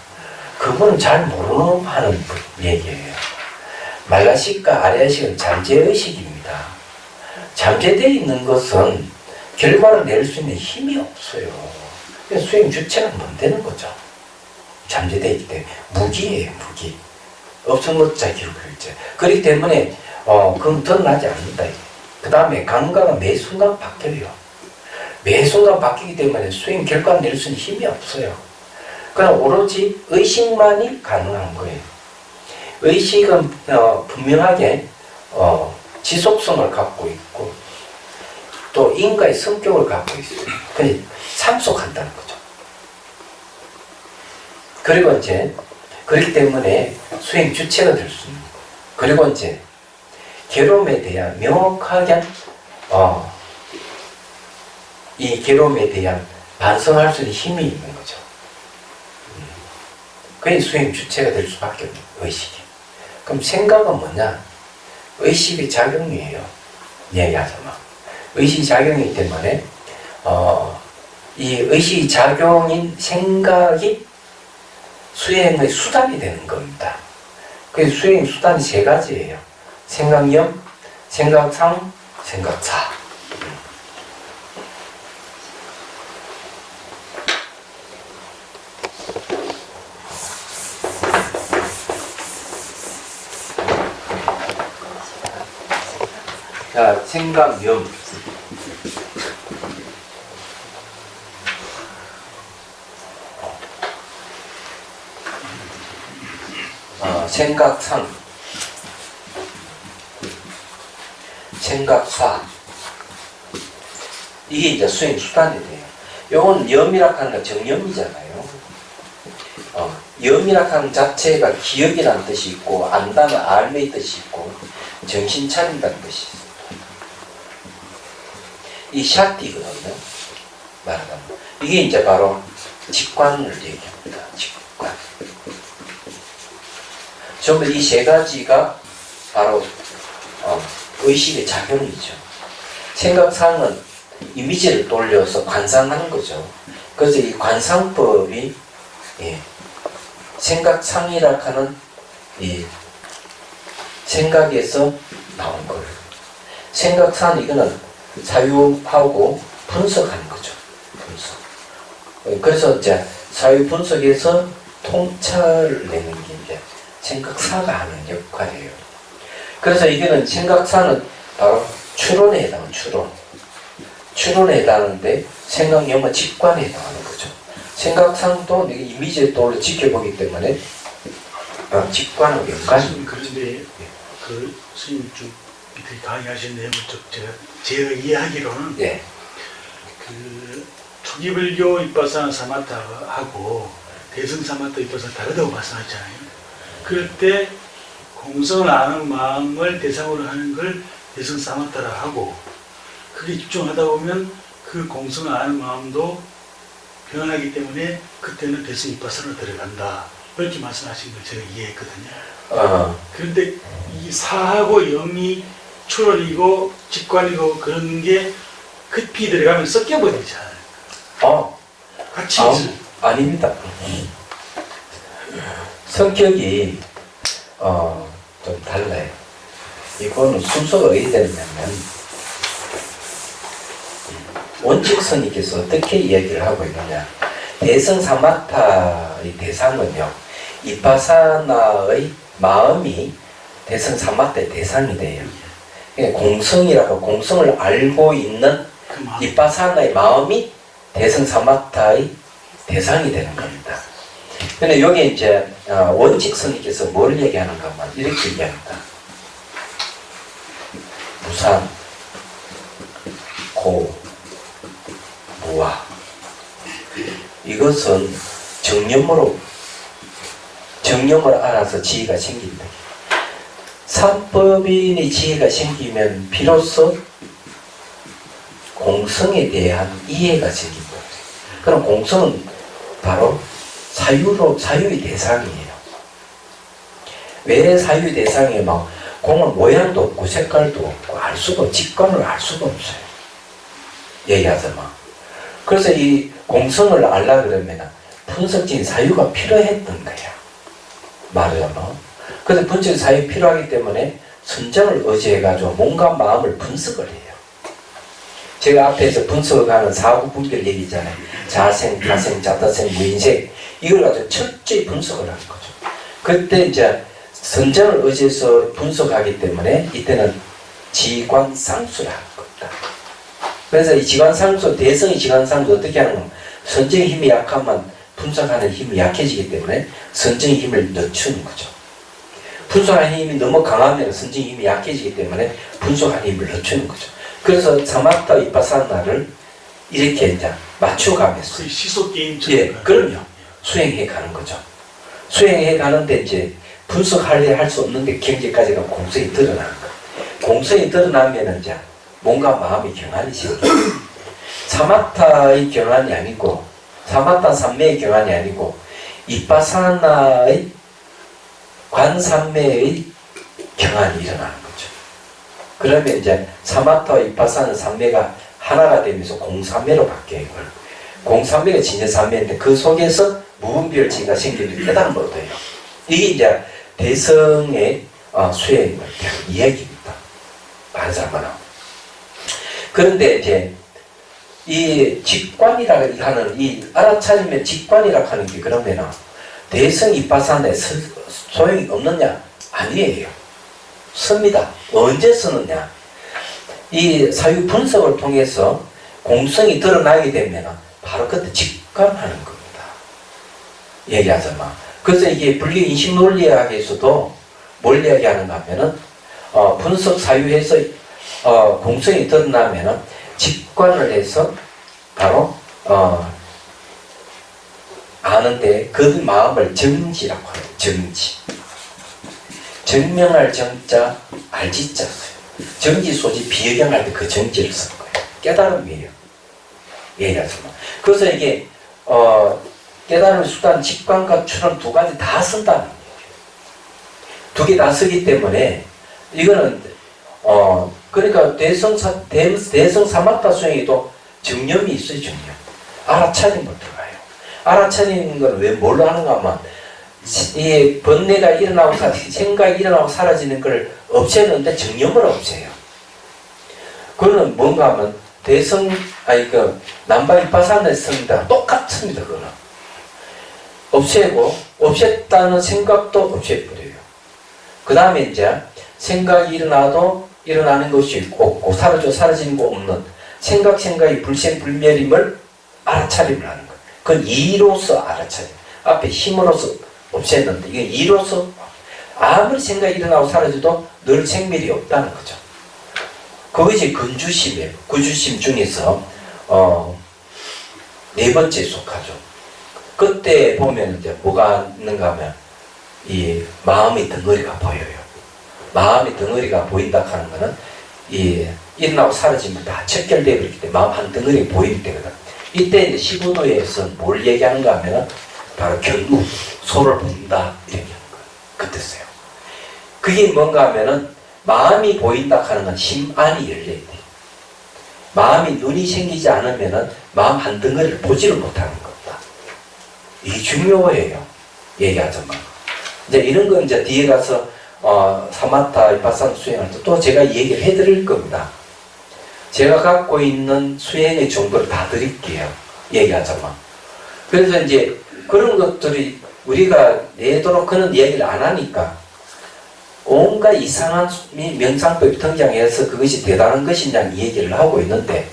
[SPEAKER 1] 그분은 잘 모르는 하는 얘기예요. 말라식과 아리아식은 잠재의식입니다. 잠재되어 있는 것은 결과를 낼 수 있는 힘이 없어요. 수행 주체는 못 되는 거죠. 잠재되어 있기 때문에 무기예요. 무기. 없음것자 기록일제. 그렇기 때문에 그건 드러나지 않는다. 그 다음에 감각은 매 순간 바뀌어요. 매 순간 바뀌기 때문에 수행 결과를 낼 수 있는 힘이 없어요. 그냥 오로지 의식만이 가능한 거예요. 의식은 분명하게 지속성을 갖고 있고 또 인과의 성격을 갖고 있어요. 그냥 참속한다는 거죠. 그리고 이제 그렇기 때문에 수행 주체가 될 수 있는 거예요. 그리고 이제 괴로움에 대한 명확하게 이 괴로움에 대한 반성할 수 있는 힘이 있는 거죠. 그게 수행 주체가 될 수밖에 없는 의식이. 그럼 생각은 뭐냐? 의식의 작용이에요. 얘기하자면 의식이 작용이기 때문에 이 의식이 작용인 생각이 수행의 수단이 되는 겁니다. 그 수행 수단이 세 가지예요. 생각형, 생각상, 생각사. 자, 생각형. 생각상, 생각사. 이게 이제 수행 수단이 돼요. 요건 염이라 하는 건 정염이잖아요. 염이라 하는 자체가 기억이라는 뜻이 있고, 안다는 알매의 뜻이 있고, 정신 차린다는 뜻이 있어요. 이 샤띠거든요. 말하자면. 이게 이제 바로 직관을 얘기합니다. 직관. 전부 이 세 가지가 바로 의식의 작용이죠. 생각상은 이미지를 돌려서 관상하는 거죠. 그래서 이 관상법이 생각상이라 하는 이 생각에서 나온 거예요. 생각상 이거는 사유하고 분석하는 거죠. 분석. 그래서 이제 사유 분석에서 통찰을 내는 게 이제 생각사가 하는 역할이에요. 그래서 이거는 생각사는 바로 추론에 해당하는 추론. 추론에 해당하는데 생각염은 직관에 해당하는 거죠. 생각상도 이미지에 떠올려 지켜보기 때문에 직관하고 연관이.
[SPEAKER 6] 그런데 그 스님 쭉 밑에 강의하신 내용을 제가 이해하기로는
[SPEAKER 1] 네.
[SPEAKER 6] 그 초기불교 이빠사나 사마타하고 대승 사마타 이빠사가 다르다고 말씀하셨잖아요. 그럴 때 공성을 아는 마음을 대상으로 하는 걸 대승 사마타라 하고 그게 집중하다 보면 그 공성을 아는 마음도 변하기 때문에 그때는 대승 이빠사로 들어간다. 이렇게 말씀하신 걸 제가 이해했거든요. 그런데 이 사하고 영이 추론이고 직관이고 그런 게 급히 들어가면 섞여버리잖아요. 같이
[SPEAKER 1] 아닙니다. 성격이 좀 달라요. 이거는 순서가 어떻게 되냐면 원칙선님께서 어떻게 이야기를 하고 있느냐. 대성 사마타의 대상은요, 이파사나의 마음이 대성 사마타의 대상이 돼요. 공성이라고, 공성을 알고 있는
[SPEAKER 6] 그 마음.
[SPEAKER 1] 이파사나의 마음이 대성 사마타의 대상이 되는 겁니다. 근데 여기 이제 원칙선님께서 뭘 얘기하는가 하면 이렇게 얘기합니다. 무상, 고, 무아. 이것은 정념을 알아서 지혜가 생긴다. 삼법인의 지혜가 생기면 비로소 공성에 대한 이해가 생긴다. 그럼 공성은 바로 사유의 대상이에요. 왜 사유의 대상이에요? 막 공은 모양도 없고 색깔도 없고 알 수가 없고 직관을 알 수가 없어요. 얘기하자면. 그래서 이 공성을 알라 그러면 분석적인 사유가 필요했던 거야. 말하자면. 그래서 분석적인 사유가 필요하기 때문에 선정을 의지해가지고 뭔가 마음을 분석을 해요. 제가 앞에서 분석하는 사후 분별 얘기잖아요. 자생, 타생, 자타생, 무인생. 이걸 가지고 철저히 분석을 하는 거죠. 그때 이제 선정을 의지해서 분석하기 때문에 이때는 지관상수를 하는 겁니다. 그래서 이 지관상수, 대성의 지관상수 어떻게 하는 건 선정의 힘이 약하면 분석하는 힘이 약해지기 때문에 선정의 힘을 늦추는 거죠. 분석하는 힘이 너무 강하면 선정의 힘이 약해지기 때문에 분석하는 힘을 늦추는 거죠. 그래서 사마타 이파사나를 이렇게 이제 맞춰가면서
[SPEAKER 6] 거의 시소 게임처럼.
[SPEAKER 1] 예, 그럼요. 수행해 가는 거죠. 수행해 가는데 이제 분석하려 할 수 없는 게 경제까지가 공성이 드러나는 거예요. 공성이 드러나면 이제 뭔가 마음이 경안이 생겨요. 사마타의 경안이 아니고, 사마타 삼매의 경안이 아니고, 이파사나의 관삼매의 경안이 일어나는 거죠. 그러면 이제 사마타와 이파사나 삼매가 하나가 되면서 공삼매로 바뀌어요. 공삼매가 진여삼매인데 그 속에서 무분별지가 생기는 깨달음을 얻어요. 이게 이제 대성의 수행을 대한 이야기입니다. 말하자면. 그런데 이제 이 직관이라고 하는 이 알아차리면 직관이라고 하는 게 그러면은 대성 이파사나에 소용이 없느냐? 아니에요. 씁니다. 언제 쓰느냐? 이 사유 분석을 통해서 공성이 드러나게 되면 바로 그때 직관하는 겁니다. 얘기하자면. 그래서 이게 분리 인식 논리학에서도 뭘 이야기하는가 하면은 분석 사유에서 공성이 드러나면은 직관을 해서 바로 아는데 그 마음을 정지라고 해요. 정지. 정명할 정자, 알지자 써요. 정지 소지 비역경할 때 그 정지를 쓴 거예요. 깨달음이에요. 얘기하자면. 그래서 이게 깨달음 수단, 직관과 추론 두 가지 다 쓴다는 거예요. 두 개 다 쓰기 때문에 이거는 그러니까 대성 사마타 수행에도 정념이 있어요. 정념. 알아차림을 들어가요. 알아차리는 건 왜 뭘로 하는가 하면 이 번뇌가 일어나고 생각이 일어나고 사라지는 걸 없애는데 정념을 없애요. 그거는 뭔가 하면 남바이파산의 성이다 똑같습니다. 그거는 없애고 없앴다는 생각도 없애버려요. 그 다음에 이제 생각이 일어나도 일어나는 것이 없고 사라지는 거 없는 생각이 불생불멸임을 알아차림을 하는 거예요. 그건 이로서 알아차림. 앞에 힘으로서 없앴는데 이게 이로서 아무리 생각이 일어나고 사라져도 늘 생멸이 없다는 거죠. 그것이 근주심이에요. 근주심 중에서 네 번째 속하죠. 그때 보면 이제 뭐가 있는가 하면 이 마음의 덩어리가 보여요. 마음의 덩어리가 보인다 하는 거는 이 일어나고 사라지면 다 척결되어 있기 때문에 마음 한 덩어리 보일 때거든. 이때 이제 15도에서 뭘 얘기하는가 하면은 바로 결국 소를 본다 이렇게 하는 거예요. 그 뜻이에요. 그게 뭔가 하면은 마음이 보인다 하는 건 힘 안이 열려야 돼. 마음이 눈이 생기지 않으면은 마음 한 덩어리를 보지를 못하는 겁니다. 이게 중요해요. 얘기하자면. 이제 이런 건 이제 뒤에 가서 사마타 이파산 수행할 때 또 제가 얘기를 해드릴 겁니다. 제가 갖고 있는 수행의 정보를 다 드릴게요. 얘기하자면. 그래서 이제 그런 것들이 우리가 내도록 그런 얘기를 안 하니까 온갖 이상한 명상법이 등장해서 그것이 대단한 것이냐는 얘기를 하고 있는데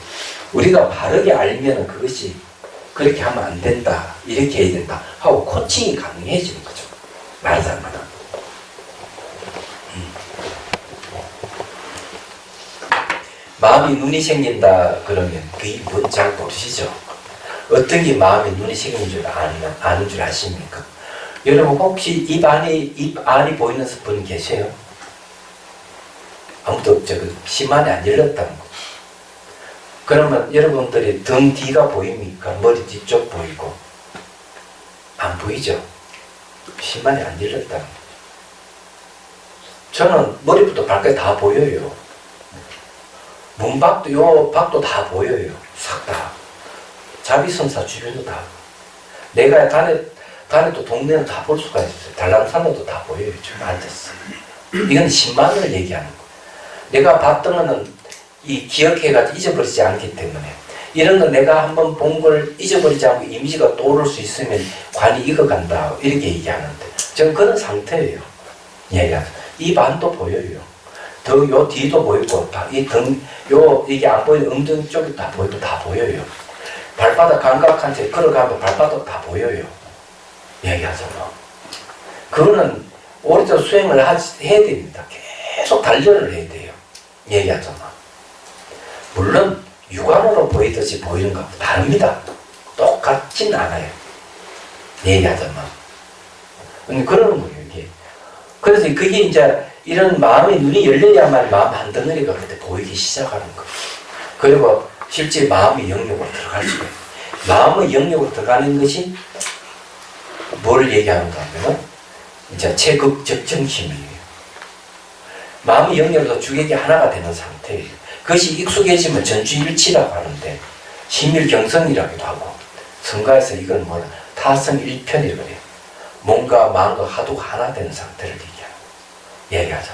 [SPEAKER 1] 우리가 바르게 알면 그것이 그렇게 하면 안 된다, 이렇게 해야 된다 하고 코칭이 가능해지는 거죠. 말하자면. 마음이 눈이 생긴다 그러면 그게 뭔지 잘 모르시죠? 어떤 게 마음이 눈이 생긴 줄 아는 줄 아십니까? 여러분 혹시 입 안이 보이는 분 계세요? 아무도 없죠. 심안이 안 열렸다는 거. 그러면 여러분들이 등 뒤가 보입니까? 머리 뒤쪽 보이고 안 보이죠? 심안이 안 열렸다는 거. 저는 머리부터 발까지 다 보여요. 문밖도 요 밖도 다 보여요. 싹 다. 자비선사 주변도 다. 내가 다녔던 동네는 다 볼 수가 있어요. 달랑산로도 다 보여요. 지금 앉았어. 이건 10만을 얘기하는 거. 내가 봤던 거는 이 기억해가지고 잊어버리지 않기 때문에 이런 건 내가 한번 본 걸 잊어버리지 않고 이미지가 떠오를 수 있으면 관이 익어간다 이렇게 얘기하는데 저는 그런 상태예요. 입 안도 보여요. 요 뒤도 보이고 이게 안 보이는 엉덩이 쪽이 다 보이고 다 보여요. 발바닥 감각한 채 걸어가면 발바닥 다 보여요. 얘기하잖아. 그거는 오래전 수행을 해야 됩니다. 계속 단련을 해야 돼요. 얘기하잖아. 물론 육안으로 보이듯이 보이는 것과 다릅니다. 똑같진 않아요. 얘기하잖아. 그런 거예요, 이게. 그래서 그게 이제 이런 마음의 눈이 열려야만 마음 한 덩어리가 그때 보이기 시작하는 거예요. 그리고 실제 마음의 영역으로 들어갈 수가 있어요. 마음의 영역으로 들어가는 것이 뭘 얘기하는가 하면 이제 최극적 정심이에요. 마음의 영역으로 주객이 하나가 되는 상태예요. 그것이 익숙해지면 전주일치라고 하는데 심일경성이라고도 하고 성가에서 이걸 뭐라 타성일편이라고 해요. 몸과 마음과 하도가 하나 되는 상태를 얘기하죠.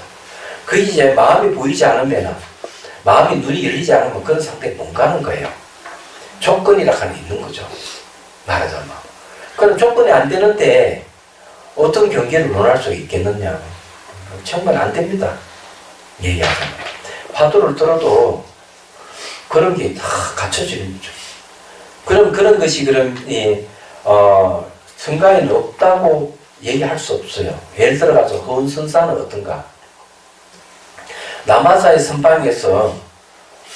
[SPEAKER 1] 그 이제 마음이 보이지 않으면 마음이 눈이 열리지 않으면 그런 상태에 못 가는 거예요. 조건이라 하는 게 있는 거죠. 말하자면. 그럼 조건이 안 되는데 어떤 경계를 논할 수 있겠느냐. 정말 안 됩니다. 얘기하자면. 화두를 들어도 그런 게 다 갖춰지는 거죠. 그럼 그런 것이 성가에는 없다고 얘기할 수 없어요. 예를 들어가서 허은선사는 어떤가? 남한사의 선방에서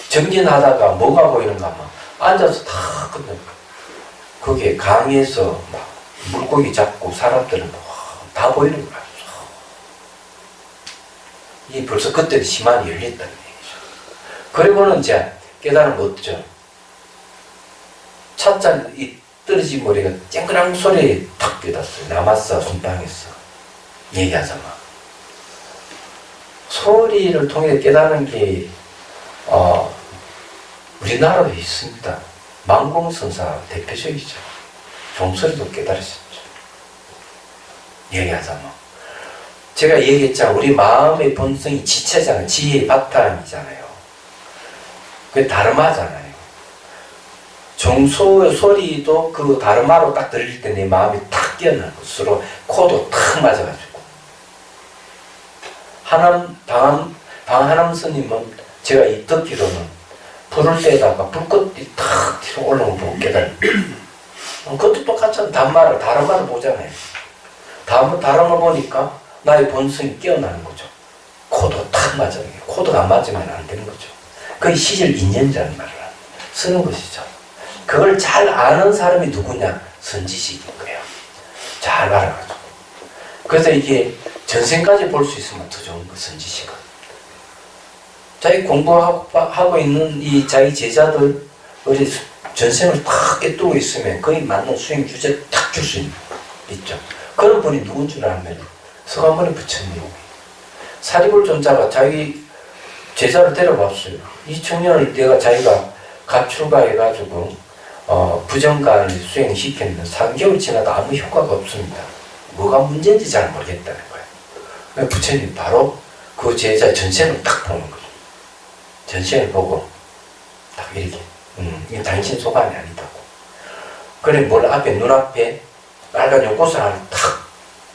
[SPEAKER 1] 정진하다가 뭐가 보이는가 하면 앉아서 다 끝내. 거기에 강에서 막 물고기 잡고 사람들은 다 보이는 거야. 이 벌써 그때 심한이 열렸다는 얘기죠. 그리고는 이제 깨달음 얻죠. 찻잔 이 떨어진 머리가 쨍그랑 소리에 탁 깨닫어요. 남았어 손방에서 얘기하자마. 소리를 통해 깨닫는 게 우리나라에 있습니다. 만공선사 대표적이죠. 종소리도 깨달으셨죠. 얘기하자마. 제가 얘기했잖아요. 우리 마음의 본성이 지체잖아요. 지혜의 바탕이잖아요. 그게 다르마잖아요. 종소 소리도 그 다르마로 딱 들릴 때 내 마음이 탁 깨어나는 것으로 코도 탁 맞아가지고. 방하남 스님은 제가 이 듣기로는 불을 때다가 불꽃이 탁 뒤로 올라오는 거 깨달아요. 그것도 똑같잖아요. 다르마를 보잖아요. 다르마 보니까 나의 본성이 깨어나는 거죠. 코도 탁 맞아요. 코도가 안 맞으면 안 되는 거죠. 그게 시절 인연자는 말을 쓰는 것이죠. 그걸 잘 아는 사람이 누구냐? 선지식인 거예요. 잘 알아가지고. 그래서 이게 전생까지 볼 수 있으면 더 좋은 거, 선지식은. 자기 공부하고 있는 이 자기 제자들, 우리 전생을 탁 깨뜨고 있으면 거기 맞는 수행 주제 탁 줄 수 있죠. 그런 분이 누군 줄 알면 서가모니 부처님. 사리불 존자가 자기 제자를 데려왔어요. 이 청년을 자기가 갑출가해가지고 부정간을 수행시켰는데 3개월 지나도 아무 효과가 없습니다. 뭐가 문제인지 잘 모르겠다는 거예요. 부처님 바로 그 제자 전생을 딱 보는 거죠. 전생을 보고 이렇게. 이게 당신 소감이 아니다고. 그래, 뭘 앞에, 눈앞에 빨간 연꽃을 하나 탁,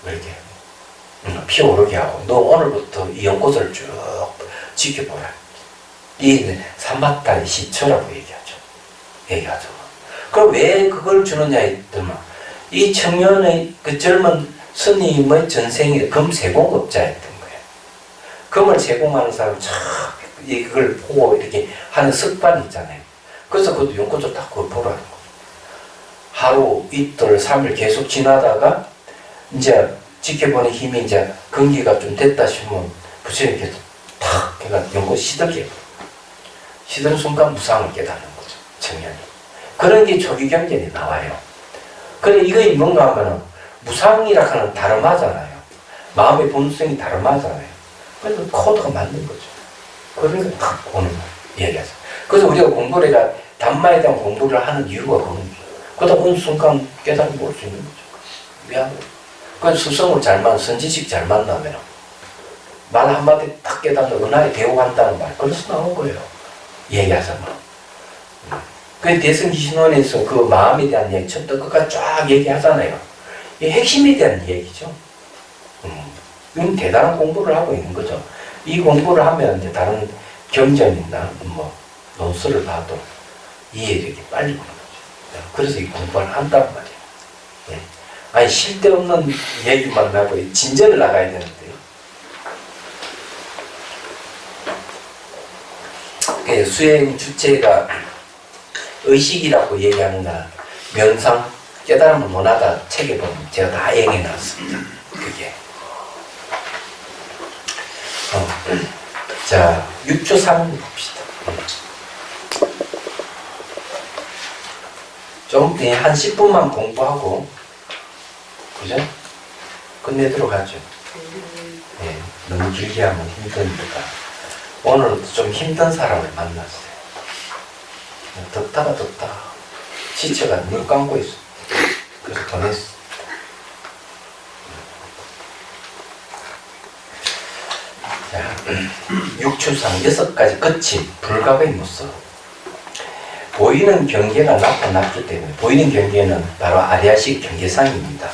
[SPEAKER 1] 이렇게. 피어오르게 하고, 너 오늘부터 이 연꽃을 쭉 지켜보라. 이 삼박달의 시초라고 얘기하죠. 그럼 왜 그걸 주느냐 했더만, 이 청년의 그 젊은 스님의 전생이 금세공업자였던 거예요. 금을 세공하는 사람 참 이걸 보고 이렇게 하는 습관이 있잖아요. 그래서 그것도 연꽃을 딱 그걸 보라는 거예요. 하루, 이틀, 3일 계속 지나다가 이제 지켜보는 힘이 이제 근기가 좀 됐다 싶으면 부처님께서 탁 해가 연꽃 시들게 시드는 순간 무상을 깨닫는 거죠. 청년이. 그런 게 초기 경전에 나와요. 그래 이거 뭔가 하면은 무상이라 하는 다름하잖아요. 마음의 본성이 다름하잖아요. 그래서 코드가 맞는 거죠. 그러니까 탁 오는 거 얘기하죠. 그래서 우리가 공부를 해가 담마에 대한 공부를 하는 이유가 그런 거죠. 그러다 어느 순간 깨닫고 볼 수 있는 거죠. 미안해. 그 수성을 선지식 잘 만나면 말 한마디 딱 깨닫는 은하에 대우한다는 말 그래서 나온 거예요. 얘기하자면. 그 대승기신론에서 그 마음에 대한 얘기 처음부터 끝까지 쫙 얘기하잖아요. 이 핵심에 대한 얘기죠. 이건 대단한 공부를 하고 있는 거죠. 이 공부를 하면 이제 다른 경전이나 뭐 논술을 봐도 이해력이 빨리 오는 거죠. 그래서 이 공부를 한단 말이에요. 예. 아니 쓸데없는 얘기만 하고 진전을 나가야 되는데요. 수행 주체가 의식이라고 얘기하는 날 명상 깨달음을 원하다 책에 보면 제가 다 얘기해놨습니다. 그게 자 6조 3을 봅시다. 좀 한 10분만 공부하고 그죠? 끝내도록 하죠. 네, 너무 길게 하면 힘드니까 오늘 좀 힘든 사람을 만났어요. 덥다가 지쳐가 눈 감고 있어. 그래서 보냈어. 자, 6추상 6가지 끝이 불가의 모습. 보이는 경계가 나타났기 때문에 보이는 경계는 바로 아리아식 경계상입니다.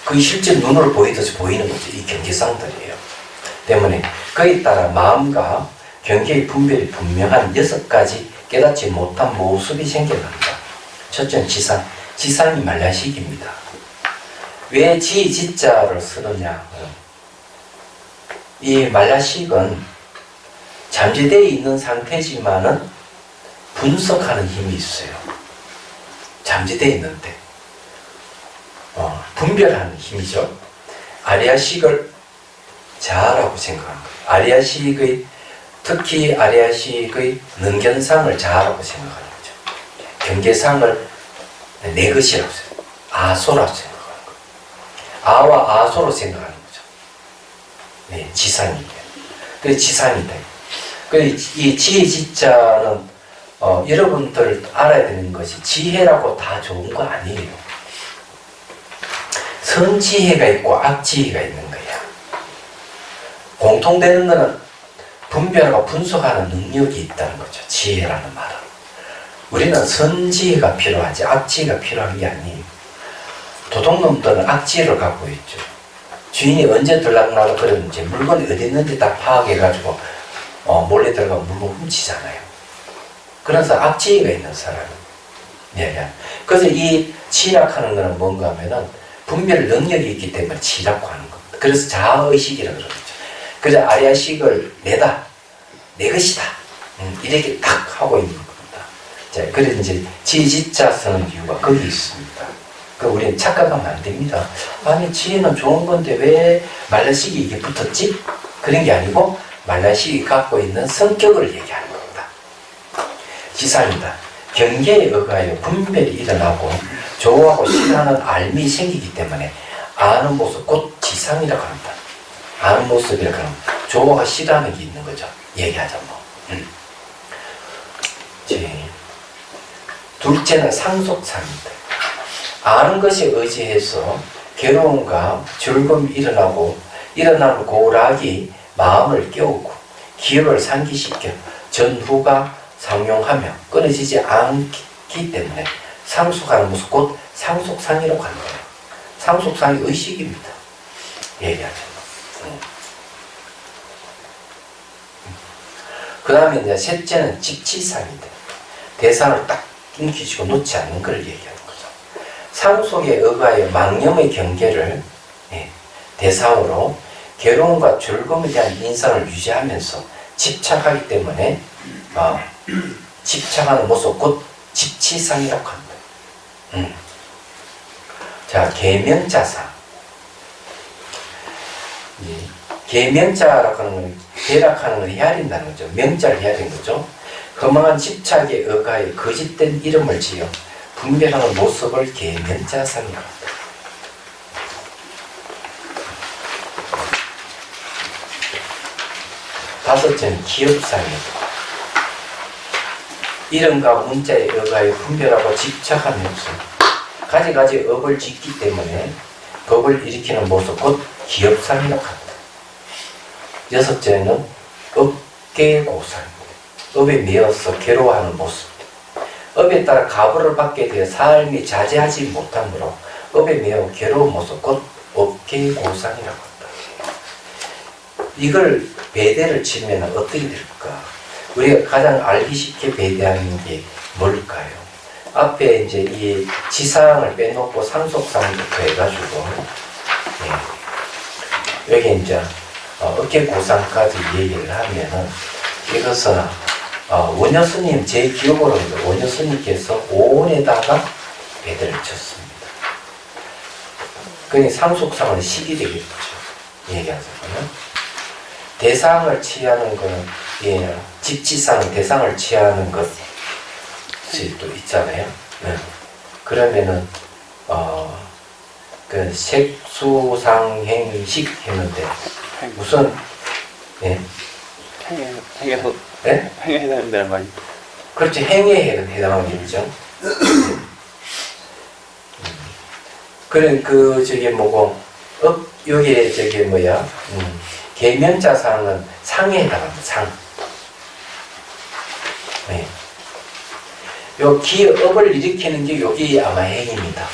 [SPEAKER 1] 그게 실제 눈으로 보이듯이 보이는 거죠. 이 경계상들이에요. 때문에 그에 따라 마음과 경계의 분별이 분명한 6가지 깨닫지 못한 모습이 생겨난다. 첫째는 지상. 지상이 말라식입니다. 왜 지자를 쓰느냐? 이 말라식은 잠재되어 있는 상태지만은 분석하는 힘이 있어요. 잠재되어 있는데 분별하는 힘이죠. 아리아식을 자라고 생각하는 거예요. 아리아식의 특히 아리아식의 능견상을 자라고 생각하는 거죠. 경계상을 내 것이라고 생각해요. 아소라고 생각하는 거예요. 아와 아소로 생각하는 거죠. 네, 지상이에요. 그게 지상이다. 이 지혜지자는 여러분들 알아야 되는 것이 지혜라고 다 좋은 거 아니에요. 선지혜가 있고 악지혜가 있는 거야. 공통되는 것은 분별하고 분석하는 능력이 있다는 거죠. 지혜라는 말은. 우리는 선지혜가 필요하지 악지혜가 필요한 게 아니에요. 도둑놈들은 악지혜를 갖고 있죠. 주인이 언제 들락날락 그러는지 물건이 어디 있는지 다 파악해가지고 몰래 들어가면 물건 훔치잖아요. 그래서 악지혜가 있는 사람은 그래서 이 치락하는 것은 뭔가 하면은 분별 능력이 있기 때문에 치라고 하는 겁니다. 그래서 자아의식이라고 그러죠. 그래서 아리아식을 내다, 내 것이다. 이렇게 딱 하고 있는 겁니다. 자, 그래서 이제 지지자 쓰는 이유가 거기 있습니다. 그 우리는 착각하면 안 됩니다. 아니, 지혜는 좋은 건데 왜 말라식이 이게 붙었지? 그런 게 아니고 말라식이 갖고 있는 성격을 얘기하는 겁니다. 지상이다. 경계에 의하여 분별이 일어나고 좋아하고 싫어하는 알미 생기기 때문에 아는 모습 곧 지상이라고 합니다. 아는 모습이라고 하면 좋아하고 싫어하는 게 있는 거죠. 얘기하자면. 둘째는 상속상입니다. 아는 것에 의지해서 괴로움과 즐거움이 일어나고 일어나는 고락이 마음을 깨우고 기억을 상기시켜 전후가 상용하며 끊어지지 않기 때문에 상속하는 모습 곧 상속상이라고 하는 거예요. 상속상이 의식입니다. 얘기하죠. 그 다음에 이제 셋째는 집치상인데 대상을 딱 인기지고 놓지 않는 걸 얘기하는 거죠. 상속에 의하여 망념의 경계를 대상으로 괴로움과 즐거움에 대한 인상을 유지하면서 집착하기 때문에 집착하는 모습 곧 집치상이라고 합니다. 자, 계명자상. 계명자라고 하는 건 계략하는 걸 헤아린다는 거죠. 명자를 헤아린 거죠. 허망한 집착에 의하여 거짓된 이름을 지어 분별하는 모습을 계명자상이라고 합니다. 다섯째는 기업상입니다. 이름과 문자에 의하여 분별하고 집착하는 모습. 가지가지 업을 짓기 때문에 법을 일으키는 모습 곧 기업상이라고 합니다. 여섯째는 업계고상입니다. 업에 매여서 괴로워하는 모습. 업에 따라 가부를 받게 되어 삶이 자제하지 못하므로 업에 매여 괴로운 모습 곧 업계고상이라고 합니다. 이걸 배대를 치면 어떻게 될까? 우리가 가장 알기 쉽게 배대하는 게 뭘까요? 앞에 이제 이 지상을 빼놓고 상속상부터 해가지고 여기 이제 업계고상까지 얘기를 하면은 이것은 원효스님 제 기억으로는 원효스님께서 5원에다가 배대를 쳤습니다. 그러니 상속상은 10이 되겠죠. 얘기하자면 대상을 취하는 것은 집치상 대상을 취하는 것이 또 있잖아요. 그러면은 그 색수상행식 했는데 무슨
[SPEAKER 5] 행에서 행에 해당된다는 거 아니에요?
[SPEAKER 1] 그렇죠. 행에 해당하는 일이죠. 그래 저게 뭐고 여기에 저게 뭐야? 계명자상은 상에 해당합니다. 상. 요 기업을 일으키는 게 여기 아마 행입니다.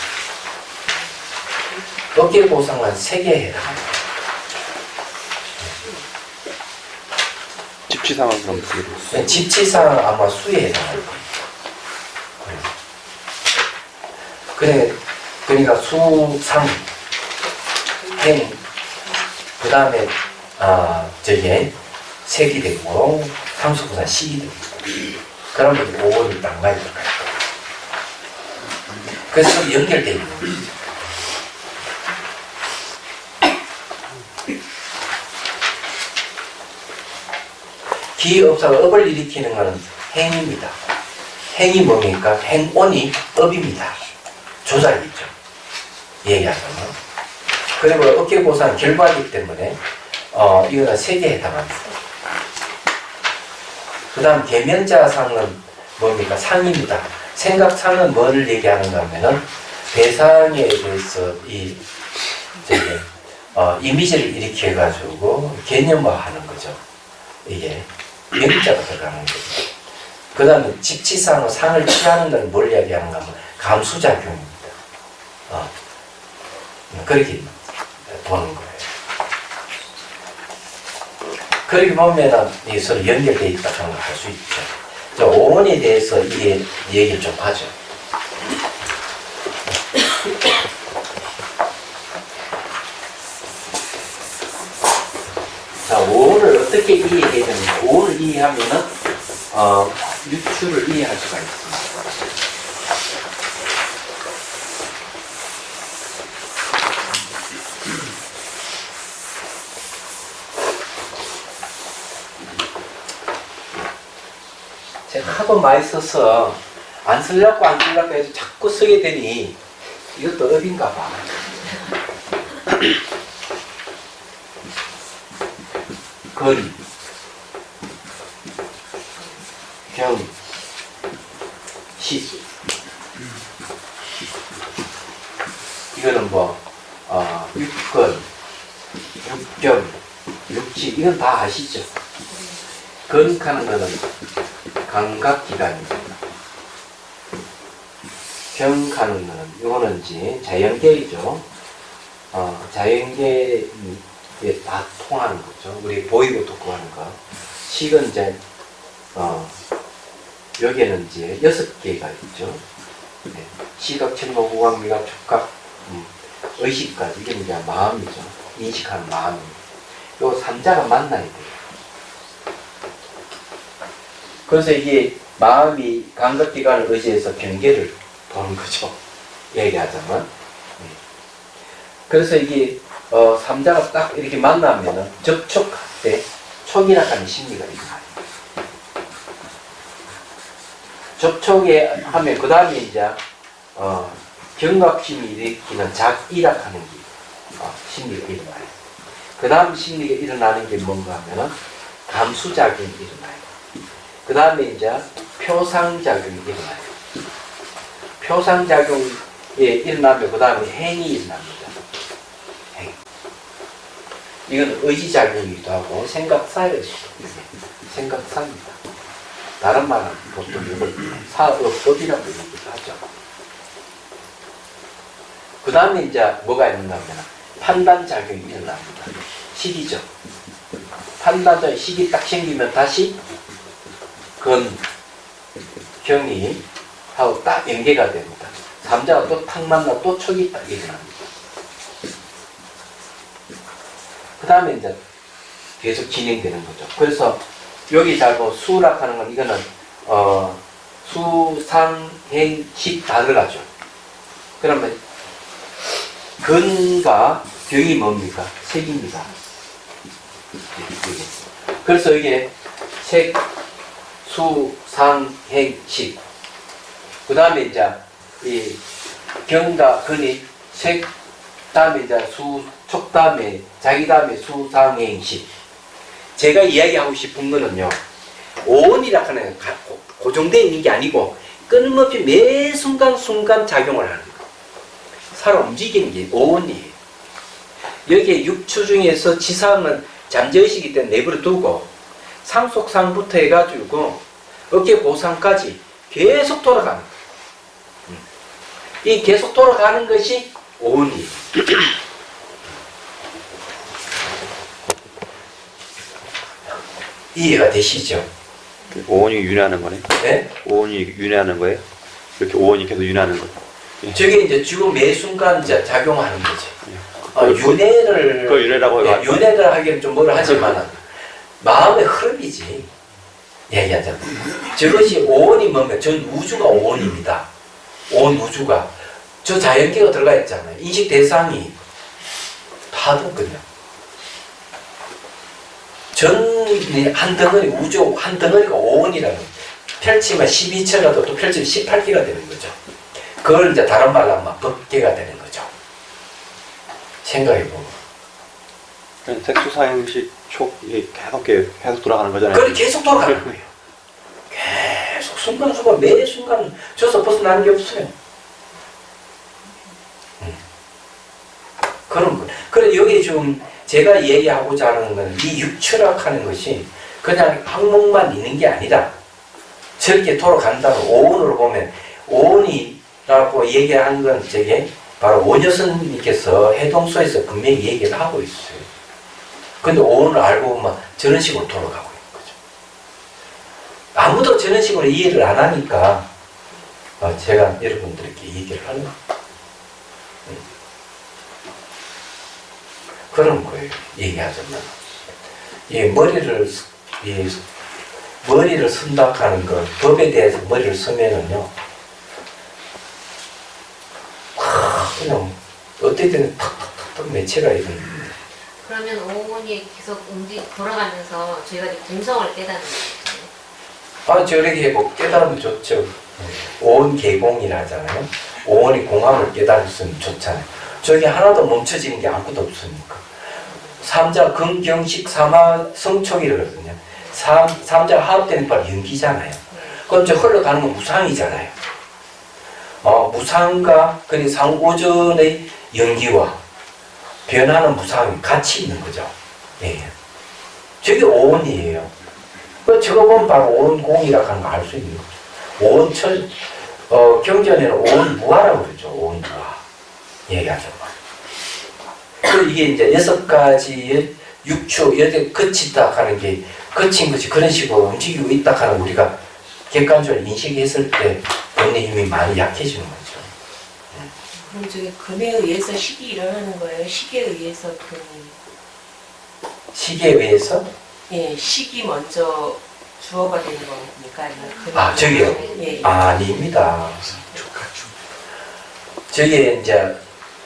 [SPEAKER 1] 업계고상은 세계에 해당합니다.
[SPEAKER 5] 집치상은 그럼 어떻게 돼요?
[SPEAKER 1] 집치상은 아마 수에 해당할 거예요. 그러니까 수상, 행, 그 다음에 저게 색이 되고 상수부사 식이 되고 그러면 5월이 딱 많이 들어갈 거예요. 그래서 연결되어 있는 거죠. 기업사가 업을 일으키는 것은 행입니다. 행이 뭡니까? 행온이 업입니다. 조작이죠. 얘기하자면. 그리고 업계고사는 결과이기 때문에 이거는 세계에 해당합니다. 그 다음 계명자상은 뭡니까? 상입니다. 생각상은 뭐를 얘기하는가 하면은 대상에 대해서 이미지를 일으켜가지고 개념화하는 거죠. 이게 명자가 들어가는 거죠. 그 다음에 집치상은 상을 취하는 건 뭘 이야기하는가 하면 감수작용입니다. 그렇게 보는 거예요. 그렇게 보면은 이 서로 연결되어 있다고 생각할 수 있죠. 자, 오원에 대해서 이 얘기를 좀 하죠. 자, 오원을 어떻게 이해해야 되는가? 오원을 이해하면은 유추를 이해할 수가 있습니다. 제가 하도 많이 써서 안 쓰려고 해서 자꾸 쓰게 되니 이것도 업인가 봐. 거리, 경, 시. 이거는 육건, 육경, 육지. 이건 다 아시죠? 건하는 거는 감각기관입니다. 병가는 거는, 요거는 이제 자연계이죠. 자연계에 다 통하는 거죠. 우리 보이고 듣고 하는 거. 식은 이제, 여기에는 이제 6개가 있죠. 네. 시각, 청각, 후각, 미각, 촉각, 의식까지. 이게 이제 마음이죠. 인식하는 마음입니다. 요 3자가 만나야 돼요. 그래서 이게 마음이 감각기관을 의지해서 경계를 보는 거죠. 얘기하자면. 그래서 이게 3자가 딱 이렇게 만나면은 접촉할 때 촉이라는 심리가 일어나요. 접촉에 하면 그 다음에 이제 경각심이 일으키는 작이라는 심리가 일어나요. 그 다음 심리가 일어나는 게 뭔가 하면은 감수작용이 일어나요. 그 다음에 이제 표상작용이 일어나요. 표상작용이 일어나면 그 다음에 행이 일어납니다. 행. 이건 의지작용이기도 하고 생각사일 수도 있어요. 생각사입니다. 다른 말은 보통 이걸 사업법이라고 얘기를 하죠. 그 다음에 이제 뭐가 일어나면 판단작용이 일어납니다. 식이죠. 판단작용 식이 딱 생기면 다시 경이 하고 딱 연계가 됩니다. 3자가 또 탁 만나 또 촉이 딱 일어납니다. 그 다음에 이제 계속 진행되는 거죠. 그래서 여기 잘 보 수락하는 건 이거는 수상행식 다 들어가죠. 그러면 근과 경이 뭡니까? 색입니다. 그래서 이게 색, 수, 상, 행, 식. 그 다음에 이제 이 경과 근이 색, 다음에 이제 수, 촉 다음에 자기 다음에 수, 상, 행, 식. 제가 이야기하고 싶은 거는요, 오온이라 하는 고정되어 있는 게 아니고 끊임없이 매 순간순간 작용을 하는 거. 살아 움직이는 게 오온이에요. 여기에 육추 중에서 지상은 잠재의식이기 때문에 내버려 두고 상속상부터 해가지고 어깨 보상까지 계속 돌아가는 거예요. 이 계속 돌아가는 것이 오온이에요. 이해가 되시죠?
[SPEAKER 5] 오온이 윤회하는 거네.
[SPEAKER 1] 네?
[SPEAKER 5] 오온이 윤회하는 거예요? 이렇게 오온이 계속 윤회하는 거죠.
[SPEAKER 1] 저게 이제 지금 매 순간 이제 작용하는 거지.
[SPEAKER 5] 그걸 윤회라고 해요.
[SPEAKER 1] 윤회를 하기는 좀 뭐라 하지만 마음의 흐름이지. 얘기하자면 저것이 오온이 뭔가 전 우주가 오온입니다. 온 우주가 저 자연계가 들어가 있잖아요. 인식 대상이 파도거든요. 전이 한 덩어리 우주 한 덩어리가 오온이라는 펼치면 12처라도 또 펼치면 18개가 되는 거죠. 그걸 이제 다른 말로 하면 법계가 되는 거죠. 생각해보면.
[SPEAKER 5] 색수사행식 촉이 계속 돌아가는 거잖아요.
[SPEAKER 1] 그걸 계속 돌아가는 거예요. 계속 순간순간 매 순간 저서 벗어나는 게 없어요. 그런 거. 그래 여기 지금 제가 얘기하고자 하는 건 이 육추락하는 것이 그냥 항목만 있는 게 아니라 저렇게 돌아간다고 오온으로 보면 오온이라고 얘기하는 건 저게 바로 오녀선님께서 해동소에서 분명히 얘기를 하고 있어요. 근데 오온을 알고 보면 저런 식으로 돌아가고 있는 거죠. 아무도 저런 식으로 이해를 안 하니까 제가 여러분들에게 얘기를 하는 거예요. 그런 거예요. 얘기하자면 머리를 쓴다 하는 거 법에 대해서 머리를 쓰면은요 그냥 어떻게든 탁탁탁탁 매체가 이런.
[SPEAKER 2] 그러면 오온이 계속 돌아가면서 저희가 이제 공성을 깨닫는 거예요.
[SPEAKER 1] 저렇게 해보 깨달으면 좋죠. 오온 개공이라 하잖아요. 오온이 공함을 깨달으면 좋잖아요. 저게 하나도 멈춰지는 게 아무것도 없으니까. 삼자 근경식 삼화 성촉이거든요. 삼자가 합되는 바로 연기잖아요. 그럼 저 흘러가는 건 무상이잖아요. 무상과 그 상오전의 연기와 변하는 무상이 같이 있는 거죠. 예. 저게 오온이에요. 저거 보면 바로 오온공이라고 하는 거 알 수 있는 거죠. 오온천, 경전에는 오온무화라고 그러죠. 오온무화. 얘기하죠. 그 이게 이제 6가지의 육추, 여기 거치다 하는 게, 거친 것이 그런 식으로 움직이고 있다 하는 우리가 객관적으로 인식했을 때 본의 힘이 많이 약해지는 거죠.
[SPEAKER 7] 그럼 저게 금에 의해서 식이 일어나는 거예요? 식에 의해서 금이?
[SPEAKER 1] 시계에 의해서?
[SPEAKER 7] 예, 식이 먼저 주어가 되는 겁니까? 아니면 금이?
[SPEAKER 1] 아, 저기요?
[SPEAKER 7] 예.
[SPEAKER 1] 아닙니다. 저기에 이제